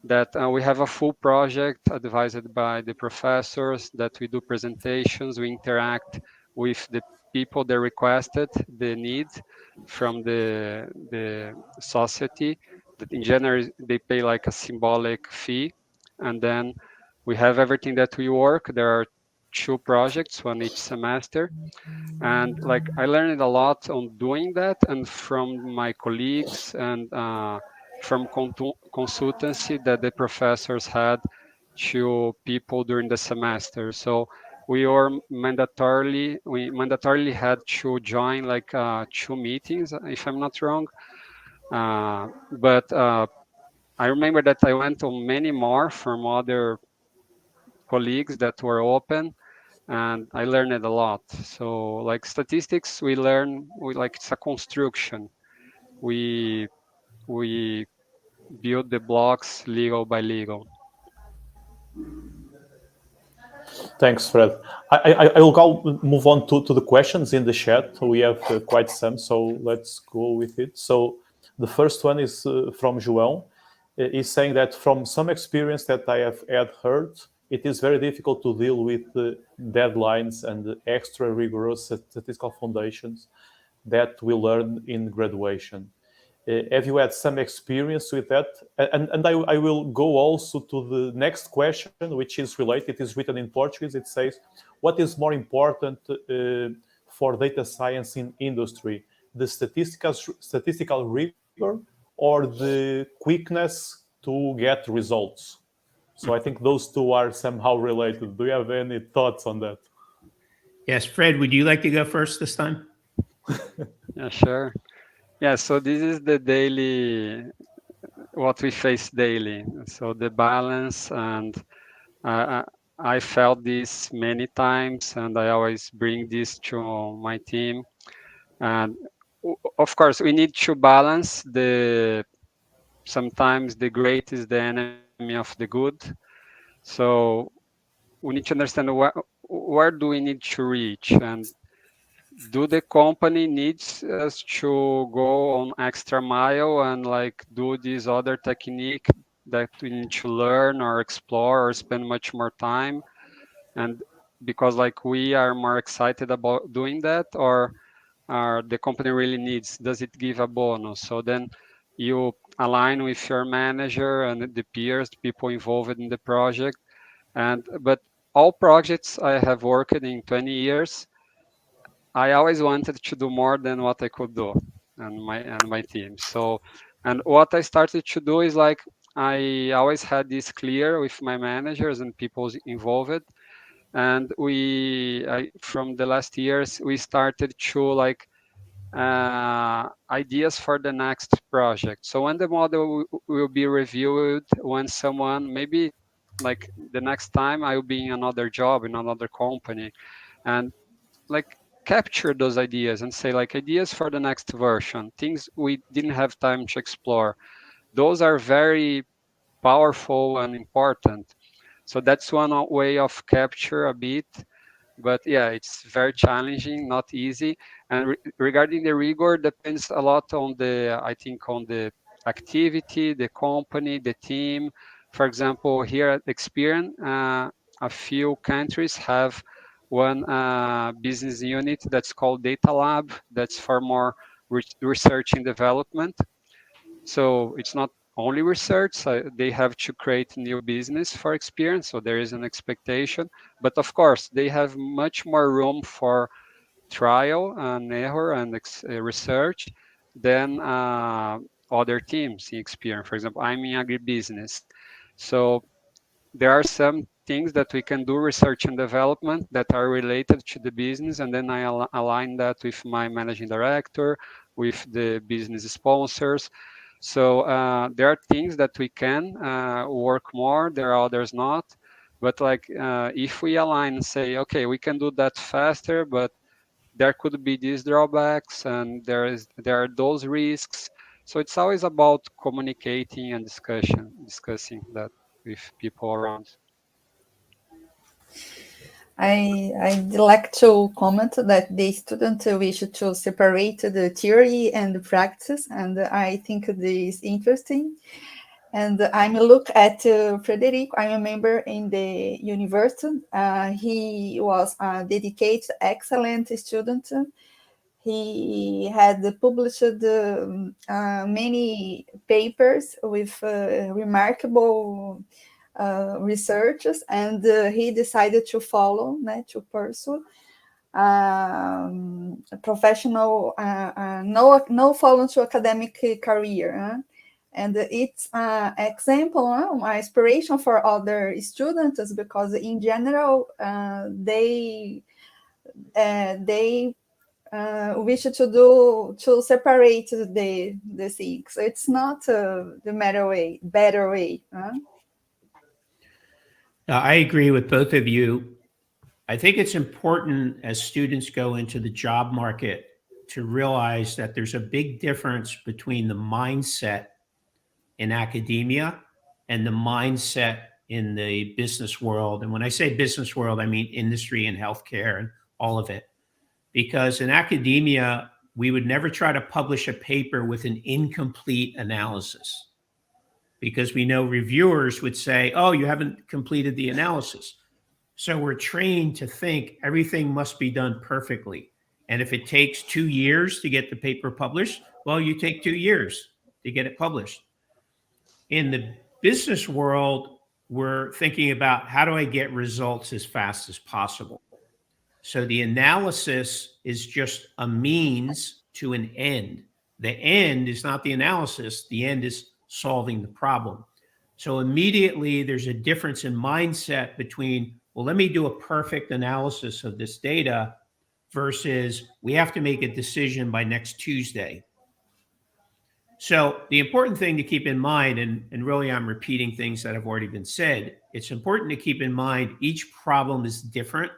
Speaker 4: that we have a full project advised by the professors, that we do presentations, we interact with the people that requested the need from the society, that in general they pay like a symbolic fee, and then we have everything that we work. There are 2 projects, one each semester, and like I learned a lot on doing that, and from my colleagues, and from consultancy that the professors had to people during the semester. So we mandatorily had to join like 2 meetings, if I'm not wrong. But I remember that I went on many more from other colleagues that were open, and I learned a lot. So like statistics, we like it's a construction. We build the blocks legal by legal.
Speaker 1: Thanks, Fred. I will move on to the questions in the chat. We have quite some, so let's go with it. So the first one is from João. He's saying that from some experience that I have heard, it is very difficult to deal with the deadlines and the extra rigorous statistical foundations that we learn in graduation. Have you had some experience with that? And I will go also to the next question, which is related. It is written in Portuguese. It says, what is more important for data science in industry, the statistical rigor or the quickness to get results? So I think those 2 are somehow related. Do you have any thoughts on that?
Speaker 3: Yes, Fred, would you like to go first this time?
Speaker 4: Yeah, sure. Yeah, so this is the daily, what we face daily. So the balance, and I I felt this many times, and I always bring this to my team. And of course, we need to balance sometimes the great is the enemy of the good. So we need to understand where do we need to reach, and do the company needs us to go on extra mile and like do this other technique that we need to learn or explore or spend much more time, and because like we are more excited about doing that, or the company really needs, does it give a bonus? So then you align with your manager and the peers, people involved in the project. But all projects I have worked in 20 years, I always wanted to do more than what I could do, and my team. So, and what I started to do is like I always had this clear with my managers and people involved, and from the last years we started to like ideas for the next project. So when the model will be reviewed, when someone maybe like the next time I will be in another job in another company, and like capture those ideas and say like ideas for the next version, things we didn't have time to explore. Those are very powerful and important. So that's one way of capture a bit. But yeah, it's very challenging, not easy. And regarding the rigor, depends a lot on I think on the activity, the company, the team. For example, here at Experian, a few countries have one business unit that's called Data Lab, that's for more research and development. So it's not only research, they have to create new business for Experian, so there is an expectation. But of course, they have much more room for trial and error and research than other teams in Experian. For example, I'm in agribusiness. So there are some things that we can do research and development that are related to the business, and then I align that with my managing director, with the business sponsors. So there are things that we can work more, there are others not. But like if we align and say, okay, we can do that faster, but there could be these drawbacks and there are those risks. So it's always about communicating and discussing that with people around.
Speaker 2: I'd like to comment that the student wish to separate the theory and the practice, and I think this is interesting. And I'm a look at Frederico. I'm a member in the university. He was a dedicated, excellent student. He had published many papers with remarkable researches, and he decided to follow, to pursue a professional, no follow to academic career. And it's an example, an inspiration for other students, because in general they wish to separate the things. It's not the better way.
Speaker 3: I agree with both of you. I think it's important as students go into the job market to realize that there's a big difference between the mindset in academia and the mindset in the business world. And when I say business world, I mean industry and healthcare and all of it. Because in academia, we would never try to publish a paper with an incomplete analysis, because we know reviewers would say, oh, you haven't completed the analysis. So we're trained to think everything must be done perfectly. And if it takes 2 years to get the paper published, well, you take 2 years to get it published. In the business world, we're thinking about how do I get results as fast as possible? So the analysis is just a means to an end. The end is not the analysis. The end is solving the problem. So immediately there's a difference in mindset between well, let me do a perfect analysis of this data versus we have to make a decision by next Tuesday. So the important thing to keep in mind, and really I'm repeating things that have already been said, it's important to keep in mind each problem is different.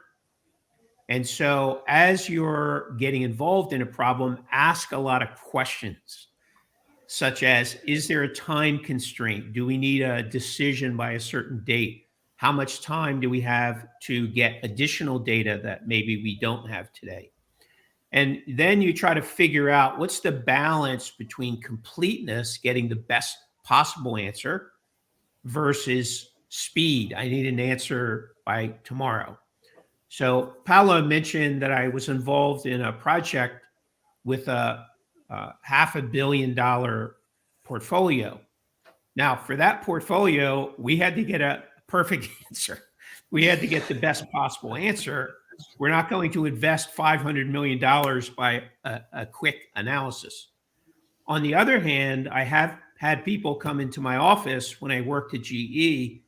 Speaker 3: And so as you're getting involved in a problem, ask a lot of questions, such as, is there a time constraint? Do we need a decision by a certain date? How much time do we have to get additional data that maybe we don't have today? And then you try to figure out what's the balance between completeness, getting the best possible answer, versus speed. I need an answer by tomorrow. So Paolo mentioned that I was involved in a project with a $500 million portfolio. Now, for that portfolio, we had to get a perfect answer. We had to get the best possible answer. We're not going to invest $500 million by a quick analysis. On the other hand, I have had people come into my office when I worked at GE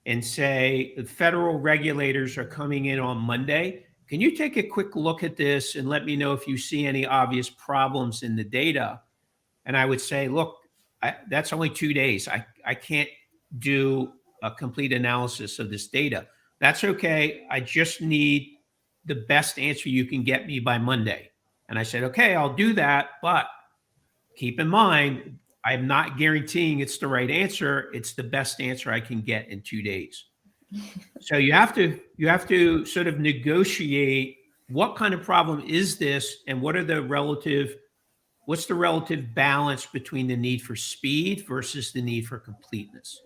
Speaker 3: and say, the federal regulators are coming in on Monday. Can you take a quick look at this and let me know if you see any obvious problems in the data? And I would say, look, that's only 2 days. I can't do a complete analysis of this data. That's okay. I just need the best answer you can get me by Monday. And I said, okay, I'll do that. But keep in mind, I'm not guaranteeing it's the right answer. It's the best answer I can get in 2 days. So you have to sort of negotiate what kind of problem is this and what's the relative balance between the need for speed versus the need for completeness.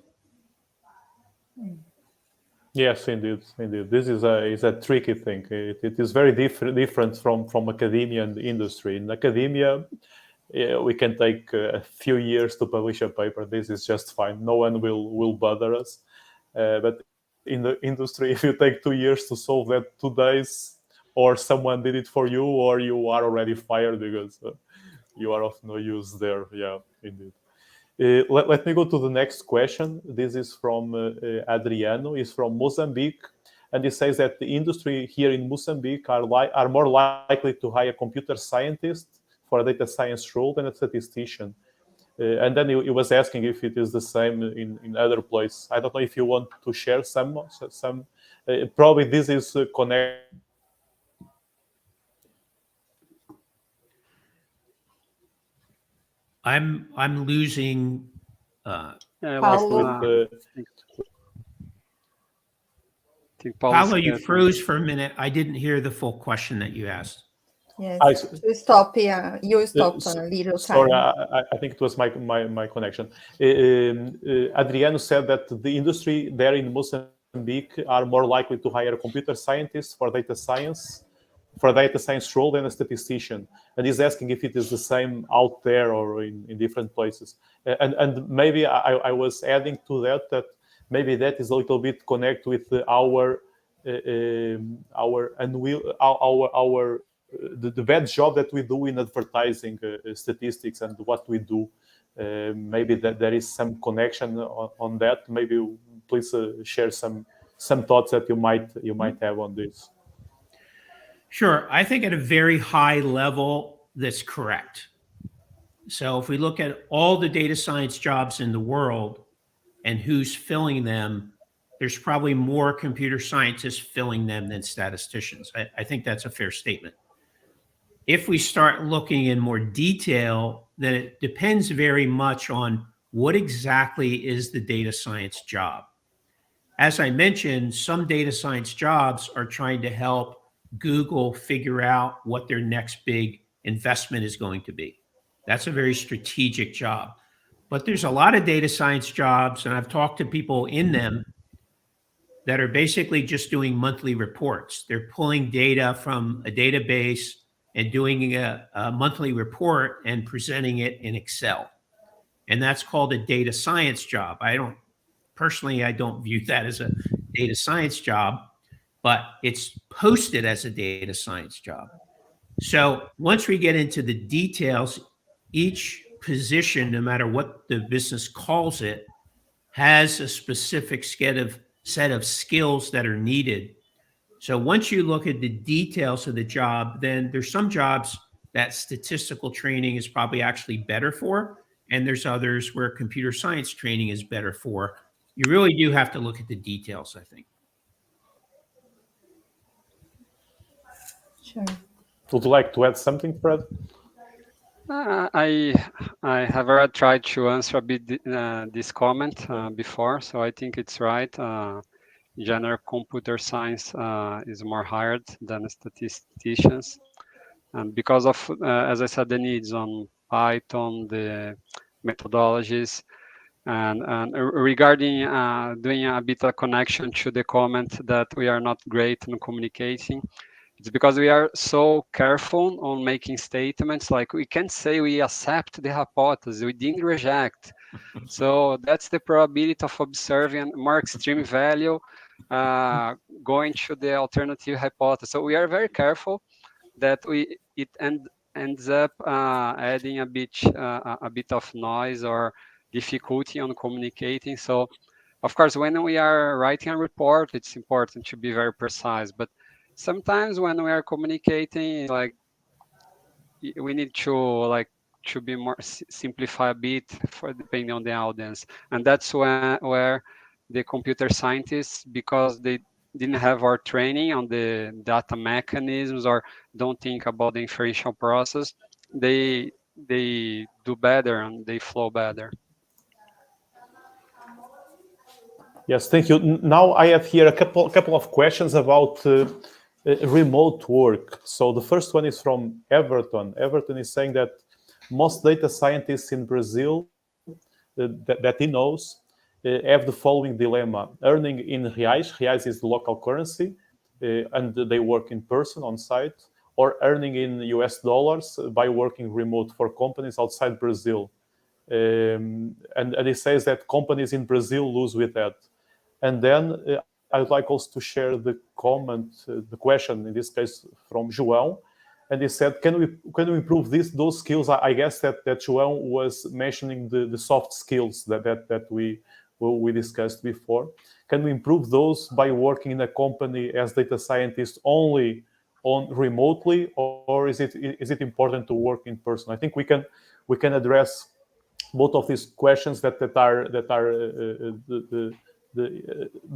Speaker 1: Yes, indeed. This is a tricky thing. It is very different from academia and industry. In academia, we can take a few years to publish a paper. This is just fine. No one will bother us. But in the industry, if you take 2 years to solve that 2 days, or someone did it for you, or you are already fired because you are of no use there. Yeah, indeed. Let me go to the next question. This is from Adriano. He's from Mozambique. And he says that the industry here in Mozambique are more likely to hire computer scientists for a data science role than a statistician. And then he was asking if it is the same in other places. I don't know if you want to share some probably this is connected.
Speaker 3: I'm losing.
Speaker 2: Paolo.
Speaker 3: Paolo, you froze for a minute. I didn't hear the full question that you asked.
Speaker 2: Yes, you stop. Yeah, you stopped a little time.
Speaker 1: Sorry, I think it was my connection. Adriano said that the industry there in Mozambique are more likely to hire a computer scientist for data science role than a statistician, and he's asking if it is the same out there or in different places. And maybe I was adding to that maybe that is a little bit connect with the bad job that we do in advertising statistics and what we do. Maybe that there is some connection on that. Maybe please share some thoughts that you might have on this.
Speaker 3: Sure. I think at a very high level, that's correct. So if we look at all the data science jobs in the world and who's filling them, there's probably more computer scientists filling them than statisticians. I think that's a fair statement. If we start looking in more detail, then it depends very much on what exactly is the data science job. As I mentioned, some data science jobs are trying to help Google figure out what their next big investment is going to be. That's a very strategic job. But there's a lot of data science jobs, and I've talked to people in them that are basically just doing monthly reports. They're pulling data from a database and doing a monthly report and presenting it in Excel. And that's called a data science job. I don't view that as a data science job, but it's posted as a data science job. So once we get into the details, each position, no matter what the business calls it, has a specific set set of skills that are needed. So once you look at the details of the job, then there's some jobs that statistical training is probably actually better for, and there's others where computer science training is better for. You really do have to look at the details, I think.
Speaker 2: Sure.
Speaker 1: Would you like to add something, Fred?
Speaker 4: I have already tried to answer a bit this comment before, so I think it's right. General computer science is more hired than statisticians, and because of, as I said, the needs on Python, the methodologies, and regarding doing a bit of connection to the comment that we are not great in communicating. It's because we are so careful on making statements. Like, we can't say we accept the hypothesis, we didn't reject. So that's the probability of observing more extreme value going to the alternative hypothesis. So we are very careful that it ends up adding a bit of noise or difficulty on communicating. So of course, when we are writing a report, it's important to be very precise, but sometimes when we are communicating, like, we need to be more simplify a bit for depending on the audience, and that's where the computer scientists, because they didn't have our training on the data mechanisms or don't think about the inferential process, they do better and they flow better.
Speaker 1: Yes, thank you. Now I have here a couple of questions about remote work. So the first one is from Everton. Everton is saying that most data scientists in Brazil that he knows have the following dilemma: earning in reais, reais is the local currency, and they work in person on site, or earning in US dollars by working remote for companies outside Brazil. And he says that companies in Brazil lose with that. And then I'd like also to share the comment, the question in this case from João, and he said, "Can we improve those skills?" I guess that João was mentioning the soft skills that we discussed before. Can we improve those by working in a company as data scientists only on remotely, or is it important to work in person? I think we can address both of these questions that are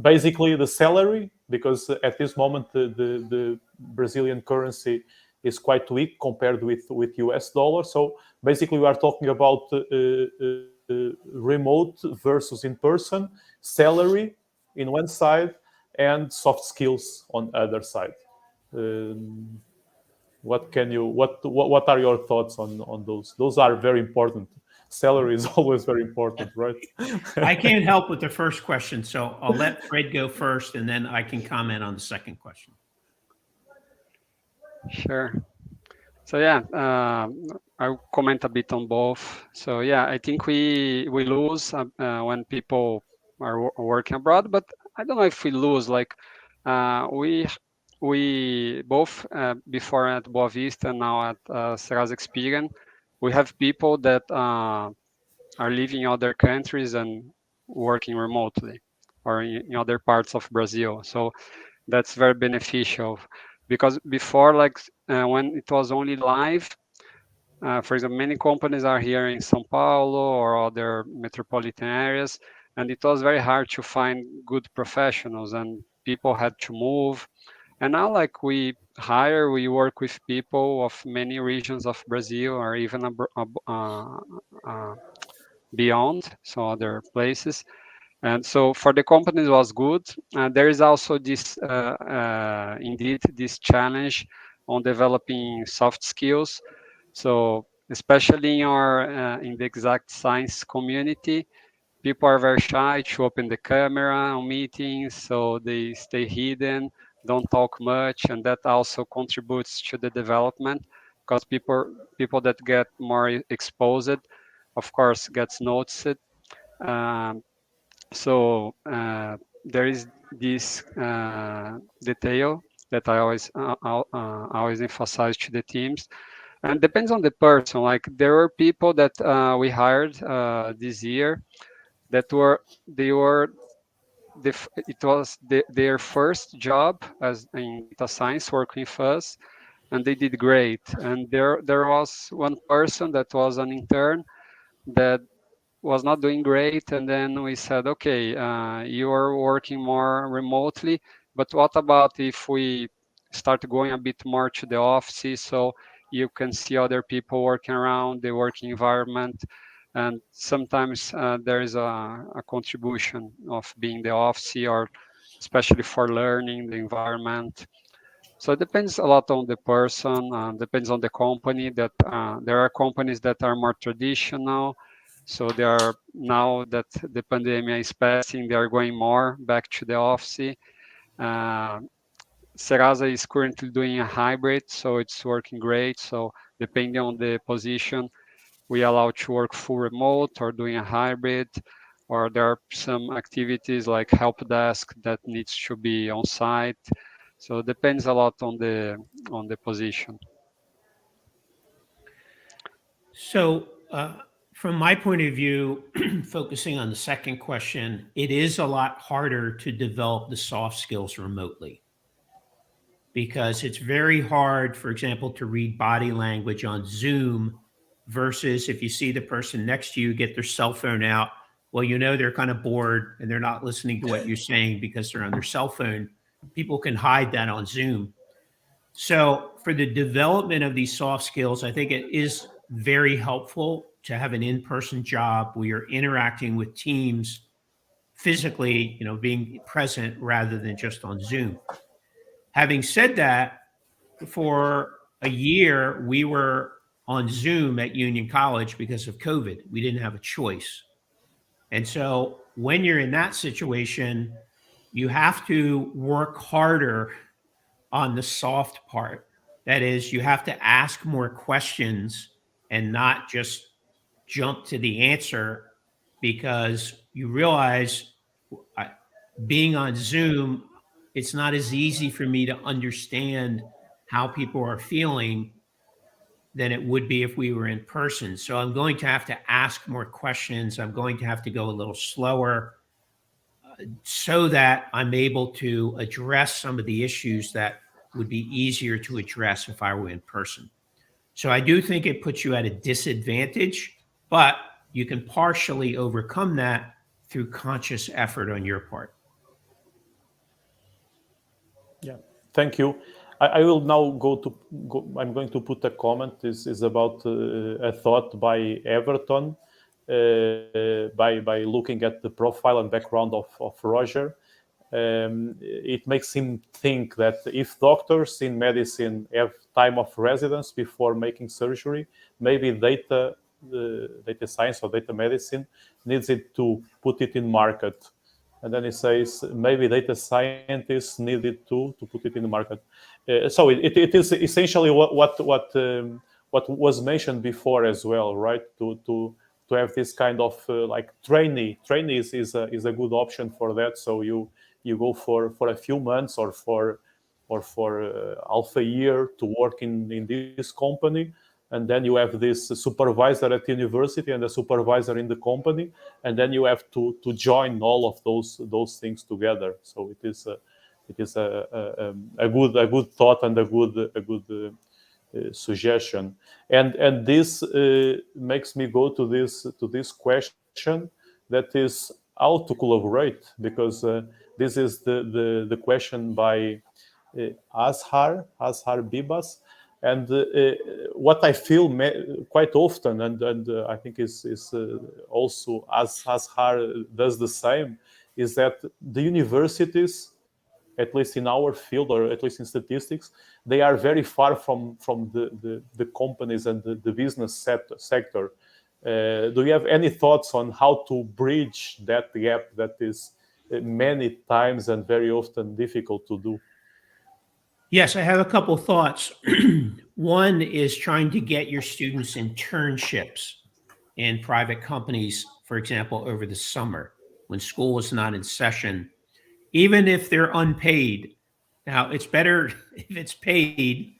Speaker 1: basically the salary, because at this moment the Brazilian currency is quite weak compared with US dollar. So basically we are talking about remote versus in person, salary in one side and soft skills on other side. What are your thoughts on those? Those are very important. Salary is always very important, right?
Speaker 3: I can't help with the first question, so I'll let Fred go first, and then I can comment on the second question.
Speaker 4: Sure. So yeah, I'll comment a bit on both. So yeah, I think we lose when people are working abroad, but I don't know if we lose. Like, we both before at Boa Vista and now at Serasa Experian, we have people that are living in other countries and working remotely or in other parts of Brazil. So that's very beneficial, because before, like when it was only live, for example, many companies are here in São Paulo or other metropolitan areas, and it was very hard to find good professionals and people had to move. And now, like, we work with people of many regions of Brazil or even beyond, so other places. And so for the companies it was good. There is also this, indeed, this challenge on developing soft skills. So especially in the exact science community, people are very shy to open the camera on meetings, so they stay hidden, don't talk much, and that also contributes to the development, because people that get more exposed, of course, gets noticed. So there is this detail that I always emphasize to the teams, and depends on the person. Like, there were people that we hired this year that were it was their first job as in data science working with us, and they did great. And there was one person that was an intern that was not doing great, and then we said, okay, you are working more remotely, but what about if we start going a bit more to the office so you can see other people working around the working environment? And sometimes there is a contribution of being the office, or especially for learning the environment. So it depends a lot on the person, depends on the company. That there are companies that are more traditional, so they are, now that the pandemic is passing, they are going more back to the office. Serasa is currently doing a hybrid, so it's working great. So depending on the position, we allow to work full remote or doing a hybrid, or there are some activities like help desk that needs to be on site. So it depends a lot on the position.
Speaker 3: So, from my point of view, focusing on the second question, it is a lot harder to develop the soft skills remotely because it's very hard, for example, to read body language on Zoom versus if you see the person next to you get their cell phone out. Well, you know they're kind of bored and they're not listening to what you're saying because they're on their cell phone. People can hide that on Zoom. So for the development of these soft skills, I think it is very helpful to have an in-person job where you're interacting with teams physically, being present rather than just on Zoom. Having said that, for a year, we were on Zoom at Union College because of COVID. We didn't have a choice. And so when you're in that situation, you have to work harder on the soft part. That is, you have to ask more questions and not just jump to the answer, because you realize being on Zoom, it's not as easy for me to understand how people are feeling than it would be if we were in person. So I'm going to have to ask more questions. I'm going to have to go a little slower so that I'm able to address some of the issues that would be easier to address if I were in person. So I do think it puts you at a disadvantage, but you can partially overcome that through conscious effort on your part.
Speaker 1: Yeah, thank you. I will now I'm going to put a comment. This is about a thought by Everton, by looking at the profile and background of Roger. It makes him think that if doctors in medicine have time of residence before making surgery, maybe data science or data medicine needs it to put it in market. And then he says maybe data scientists need it to put it in the market. So it is essentially what was mentioned before as well, right? To have this kind of like trainee is a good option for that. So you go for a few months or for half a year to work in this company, and then you have this supervisor at university and a supervisor in the company, and then you have to join all of those things together. So it is a good thought and a good suggestion. And this makes me go to this question, that is how to collaborate, because this is the question by Azhar Bibas. And what I feel quite often, and I think is also as Azhar does the same, is that the universities, at least in our field, or at least in statistics, they are very far from the companies and the business sector. Do you have any thoughts on how to bridge that gap that is many times and very often difficult to do?
Speaker 3: Yes, I have a couple of thoughts. One is trying to get your students internships in private companies, for example, over the summer when school is not in session, even if they're unpaid. Now, it's better if it's paid,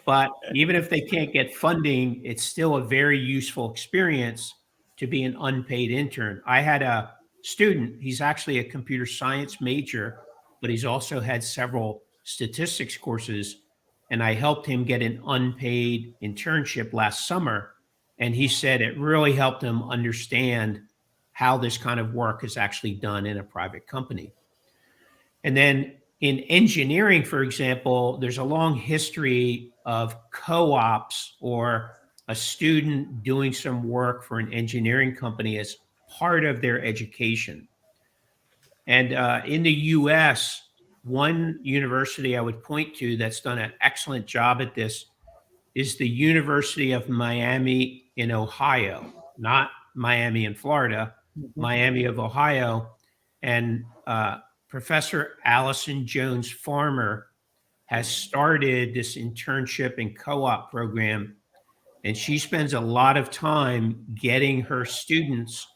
Speaker 3: but even if they can't get funding, it's still a very useful experience to be an unpaid intern. I had a student. He's actually a computer science major, but he's also had several statistics courses. And I helped him get an unpaid internship last summer. And he said it really helped him understand how this kind of work is actually done in a private company. And then in engineering, for example, there's a long history of co-ops or a student doing some work for an engineering company as part of their education. And in the US, one university I would point to that's done an excellent job at this is the University of Miami in Ohio, not Miami in Florida, Miami of Ohio. And Professor Allison Jones Farmer has started this internship and co-op program, and she spends a lot of time getting her students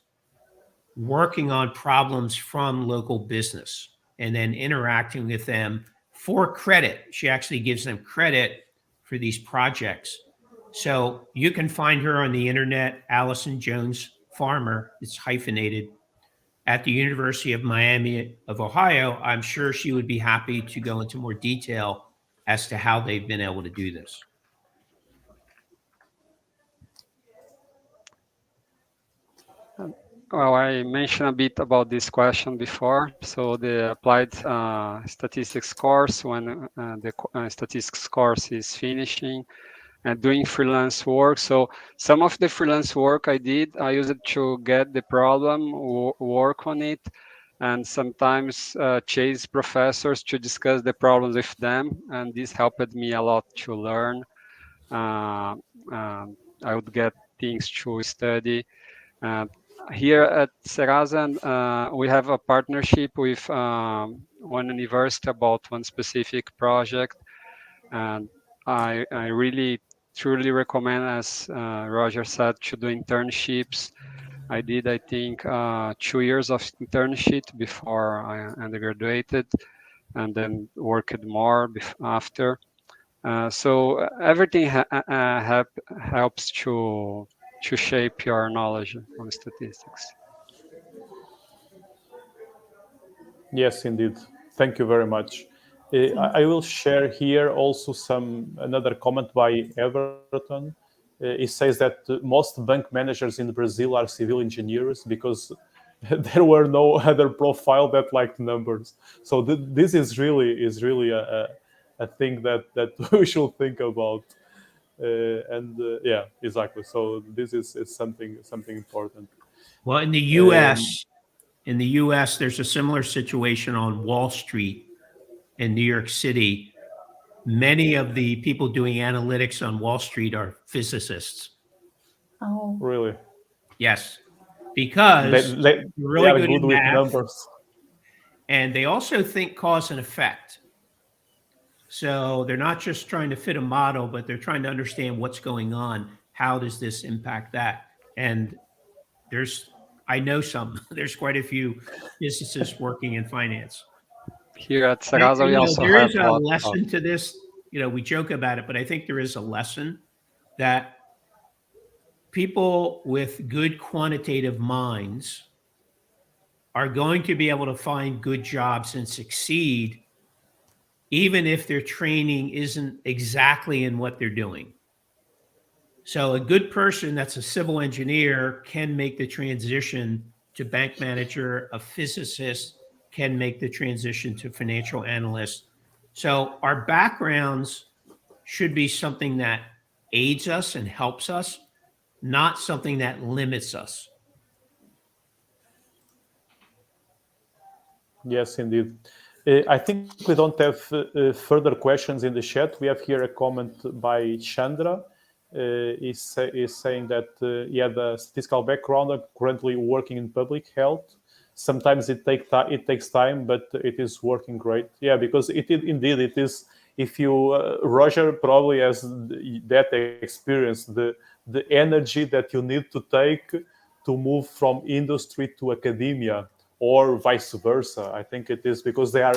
Speaker 3: working on problems from local business and then interacting with them for credit. She actually gives them credit for these projects. So you can find her on the internet, Allison Jones Farmer, it's hyphenated, at the University of Miami of Ohio. I'm sure she would be happy to go into more detail as to how they've been able to do this.
Speaker 4: Well, I mentioned a bit about this question before. So the applied statistics course, when the statistics course is finishing, and doing freelance work. So some of the freelance work I did, I used it to get the problem, work on it, and sometimes chase professors to discuss the problems with them. And this helped me a lot to learn. I would get things to study. Here at Serasa, we have a partnership with one university about one specific project. And I really truly recommend, as Roger said, to do internships. I did, I think, 2 years of internship before I undergraduated, and then worked more after. So everything helps to shape your knowledge on statistics.
Speaker 1: Yes, indeed. Thank you very much. I will share here also another comment by Everton. It says that most bank managers in Brazil are civil engineers because there were no other profile that liked numbers. So this is really a thing that we should think about. Yeah, exactly. So this is something important.
Speaker 3: Well, in the U.S., there's a similar situation on Wall Street in New York City. Many of the people doing analytics on Wall Street are physicists.
Speaker 2: Oh,
Speaker 1: Really?
Speaker 3: Yes, because
Speaker 1: they
Speaker 3: they're really
Speaker 1: are
Speaker 3: good
Speaker 1: good
Speaker 3: in
Speaker 1: with
Speaker 3: math,
Speaker 1: numbers.
Speaker 3: and they also think cause and effect. So they're not just trying to fit a model, but they're trying to understand what's going on. How does this impact that? And I know there's quite a few physicists working in finance.
Speaker 4: Here at Serasa, we also
Speaker 3: there
Speaker 4: have
Speaker 3: is a
Speaker 4: lots
Speaker 3: lesson to this. We joke about it, but I think there is a lesson that people with good quantitative minds are going to be able to find good jobs and succeed, even if their training isn't exactly in what they're doing. So a good person that's a civil engineer can make the transition to bank manager. A physicist can make the transition to financial analyst. So our backgrounds should be something that aids us and helps us, not something that limits us.
Speaker 1: Yes, indeed. I think we don't have further questions in the chat. We have here a comment by Chandra. Is saying that he had a statistical background, currently working in public health. Sometimes it takes time, but it is working great. Yeah, because it is. If you Roger probably has that experience, the energy that you need to take to move from industry to academia, or vice versa. I think it is because they are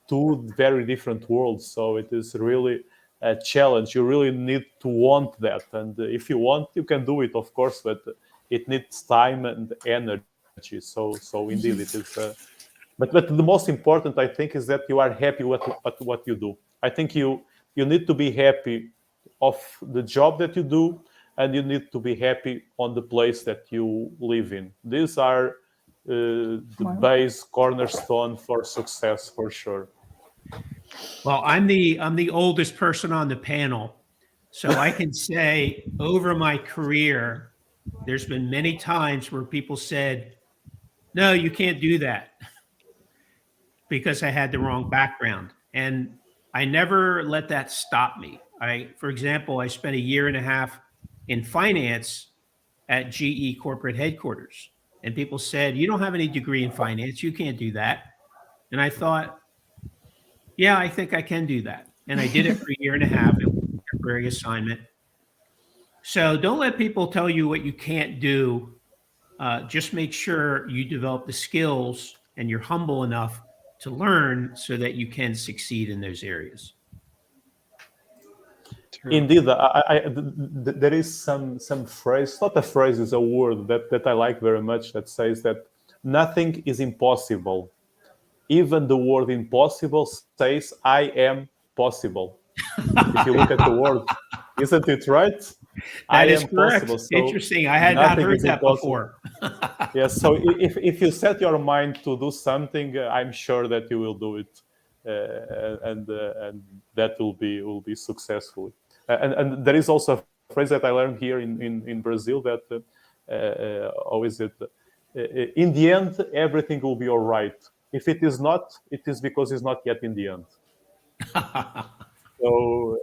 Speaker 1: two very different worlds. So it is really a challenge. You really need to want that, and if you want, you can do it, of course, but it needs time and energy. So indeed, it is. But the most important, I think, is that you are happy with what you do. I think you need to be happy of the job that you do, and you need to be happy on the place that you live in. These are the base cornerstone for success, for sure.
Speaker 3: Well, I'm the oldest person on the panel, so I can say over my career, there's been many times where people said, "No, you can't do that," because I had the wrong background, and I never let that stop me. For example, I spent a year and a half in finance at GE corporate headquarters, and people said, "You don't have any degree in finance, you can't do that." And I thought, yeah, I think I can do that. And I did it for a year and a half. It was a temporary assignment. So don't let people tell you what you can't do. Just make sure you develop the skills and you're humble enough to learn so that you can succeed in those areas.
Speaker 1: Indeed, there is some phrase, not a phrase, it's a word that I like very much, that says that nothing is impossible. Even the word impossible says, I am possible. If you look at the word, isn't it right?
Speaker 3: That is correct. So interesting. I had not heard that before.
Speaker 1: Yes. So if you set your mind to do something, I'm sure that you will do it, and that will be successful. And there is also a phrase that I learned here in Brazil that always said, in the end, everything will be all right. If it is not, it is because it's not yet in the end. So,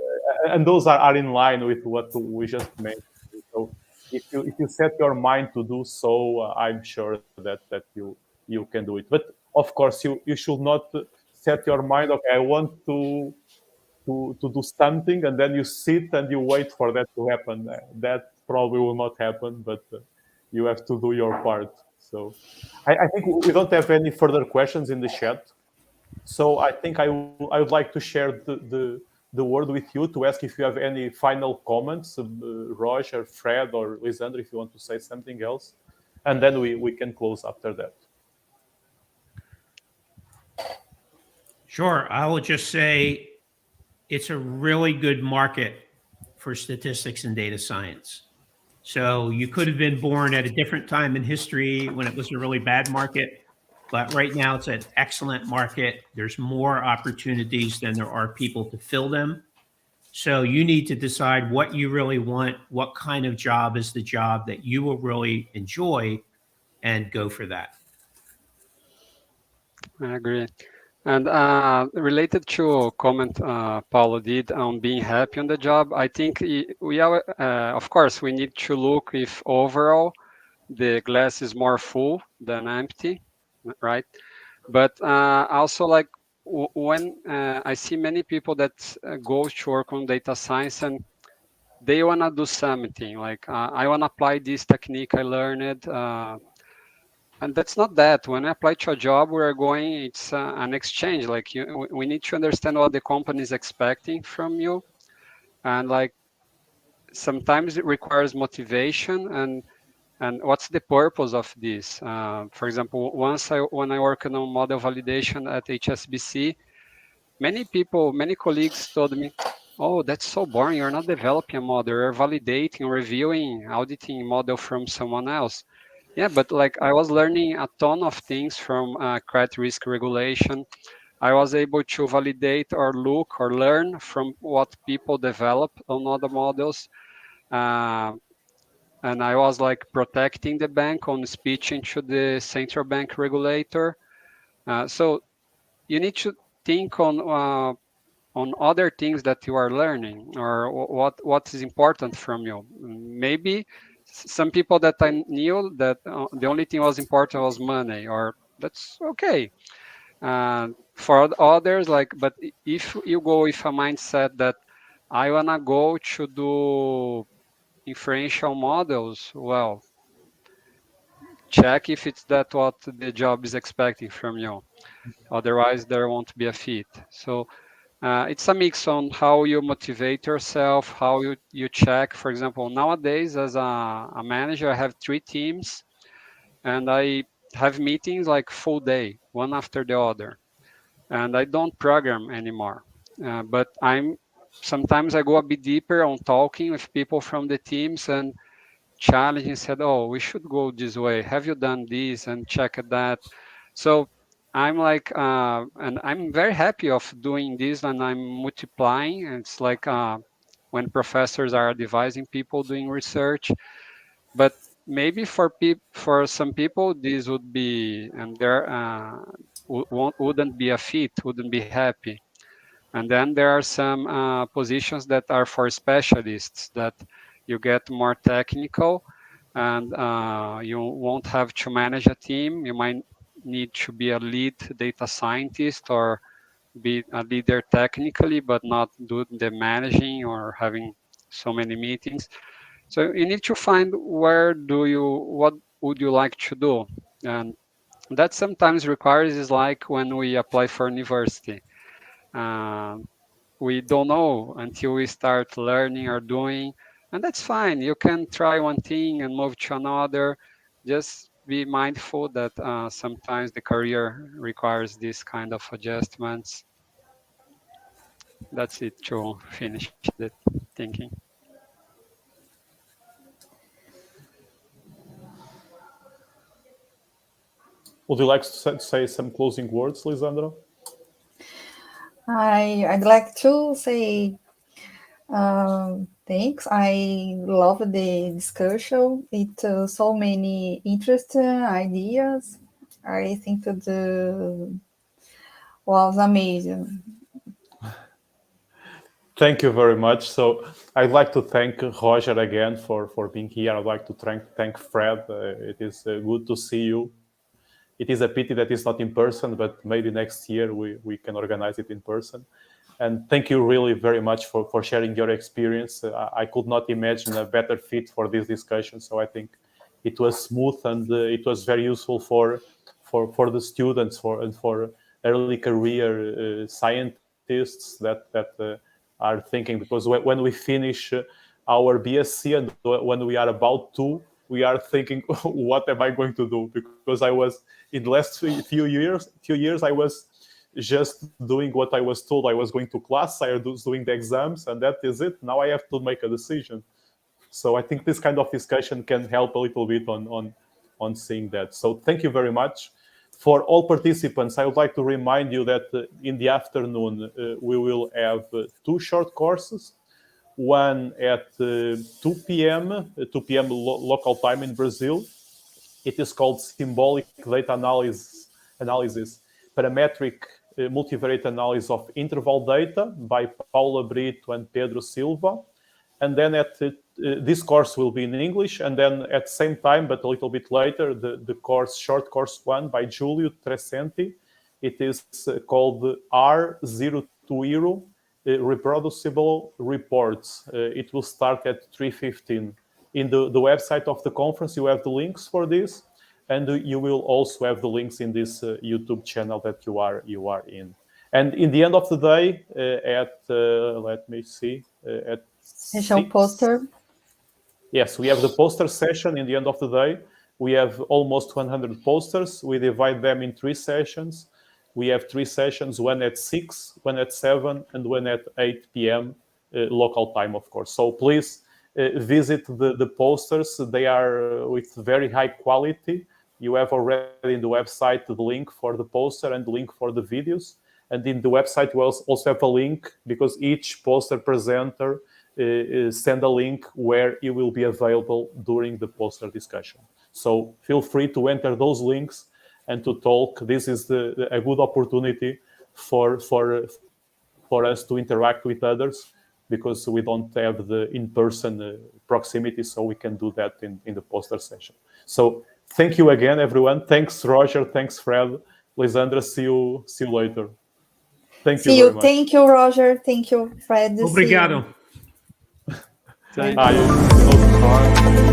Speaker 1: and those are in line with what we just mentioned. So, if you set your mind to do so, I'm sure that you can do it. But of course, you should not set your mind. Okay, I want to do something, and then you sit and you wait for that to happen. That probably will not happen, but you have to do your part. So I think we don't have any further questions in the chat. So I think I would like to share the word with you to ask if you have any final comments, Roger, Fred, or Lisandro, if you want to say something else. And then we can close after that.
Speaker 3: Sure. I will just say it's a really good market for statistics and data science. So you could have been born at a different time in history when it was a really bad market, but right now it's an excellent market. There's more opportunities than there are people to fill them. So you need to decide what you really want, what kind of job is the job that you will really enjoy, and go for that.
Speaker 4: I agree. And related to a comment Paulo did on being happy on the job, I think we are, of course, we need to look if overall the glass is more full than empty, right? But also, like when I see many people that go to work on data science and they want to do something, like I want to apply this technique I learned, and that's not that. When I apply to a job, it's an exchange. Like we need to understand what the company is expecting from you. And like sometimes it requires motivation and what's the purpose of this? For example, when I worked on model validation at HSBC, many colleagues told me, oh, that's so boring. You're not developing a model. You're validating, reviewing, auditing model from someone else. Yeah, but like I was learning a ton of things from credit risk regulation. I was able to validate or look or learn from what people develop on other models. And I was like protecting the bank on speaking to the central bank regulator. So you need to think on other things that you are learning or what is important from you. Maybe some people that I knew that the only thing was important was money, or that's okay. For others, like, but if you go with a mindset that I wanna go to do inferential models, well, check if it's that what the job is expecting from you. Otherwise, there won't be a fit. So it's a mix on how you motivate yourself, how you check. For example, nowadays as a manager, I have 3 teams, and I have meetings like full day, one after the other, and I don't program anymore. But sometimes I go a bit deeper on talking with people from the teams and challenging, said, oh, we should go this way. Have you done this? And check that. So I'm like, and I'm very happy of doing this, and I'm multiplying. It's like when professors are advising people doing research, but maybe for some people this would be, and there wouldn't be a fit, wouldn't be happy. And then there are some positions that are for specialists that you get more technical, and you won't have to manage a team. You might need to be a lead data scientist or be a leader technically, but not do the managing or having so many meetings. So you need to find what would you like to do? And that sometimes requires is like when we apply for university. We don't know until we start learning or doing, and that's fine. You can try one thing and move to another. Just be mindful that sometimes the career requires this kind of adjustments. That's it to finish the thinking.
Speaker 1: Would you like to say some closing words, Lisandra?
Speaker 2: I'd like to say thanks. I love the discussion. It so many interesting ideas. I think that was amazing.
Speaker 1: Thank you very much. So I'd like to thank Roger again for being here. I'd like to thank Fred. It is good to see you. It is a pity that it's not in person, but maybe next year we can organize it in person. And thank you really very much for sharing your experience. I could not imagine a better fit for this discussion. So I think it was smooth and it was very useful for the students and for early career scientists that are thinking, because when we finish our BSc and when we are about to, we are thinking, what am I going to do? Because I was, in the last few years, I was just doing what I was told. I was going to class, I was doing the exams, and that is it. Now I have to make a decision. So I think this kind of discussion can help a little bit on seeing that. So thank you very much. For all participants, I would like to remind you that in the afternoon, we will have 2 short courses. One at 2 p.m. Local time in Brazil. It is called Symbolic Data Analysis, Parametric Multivariate Analysis of Interval Data by Paula Brito and Pedro Silva. And then this course will be in English. And then at the same time, but a little bit later, the short course 1 by Giulio Trecenti. It is called R020. Reproducible reports. It will start at 3:15. In the website of the conference, you have the links for this, and you will also have the links in this YouTube channel that you are in. And in the end of the day, let me see, at
Speaker 2: poster.
Speaker 1: Yes, we have the poster session in the end of the day. We have almost 100 posters. We divide them in 3 sessions. We have 3 sessions, one at 6, one at 7, and one at 8 p.m. Local time, of course. So please visit the posters. They are with very high quality. You have already in the website the link for the poster and the link for the videos. And in the website, we also have a link, because each poster presenter send a link where it will be available during the poster discussion. So feel free to enter those links and to talk. This is a good opportunity for us to interact with others, because we don't have the in-person proximity, so we can do that in the poster session. So thank you again, everyone. Thanks, Roger. Thanks, Fred. Lisandra, see you later. Thank you very much.
Speaker 2: Thank you, Roger. Thank you, Fred.
Speaker 3: Obrigado.
Speaker 4: Thank you.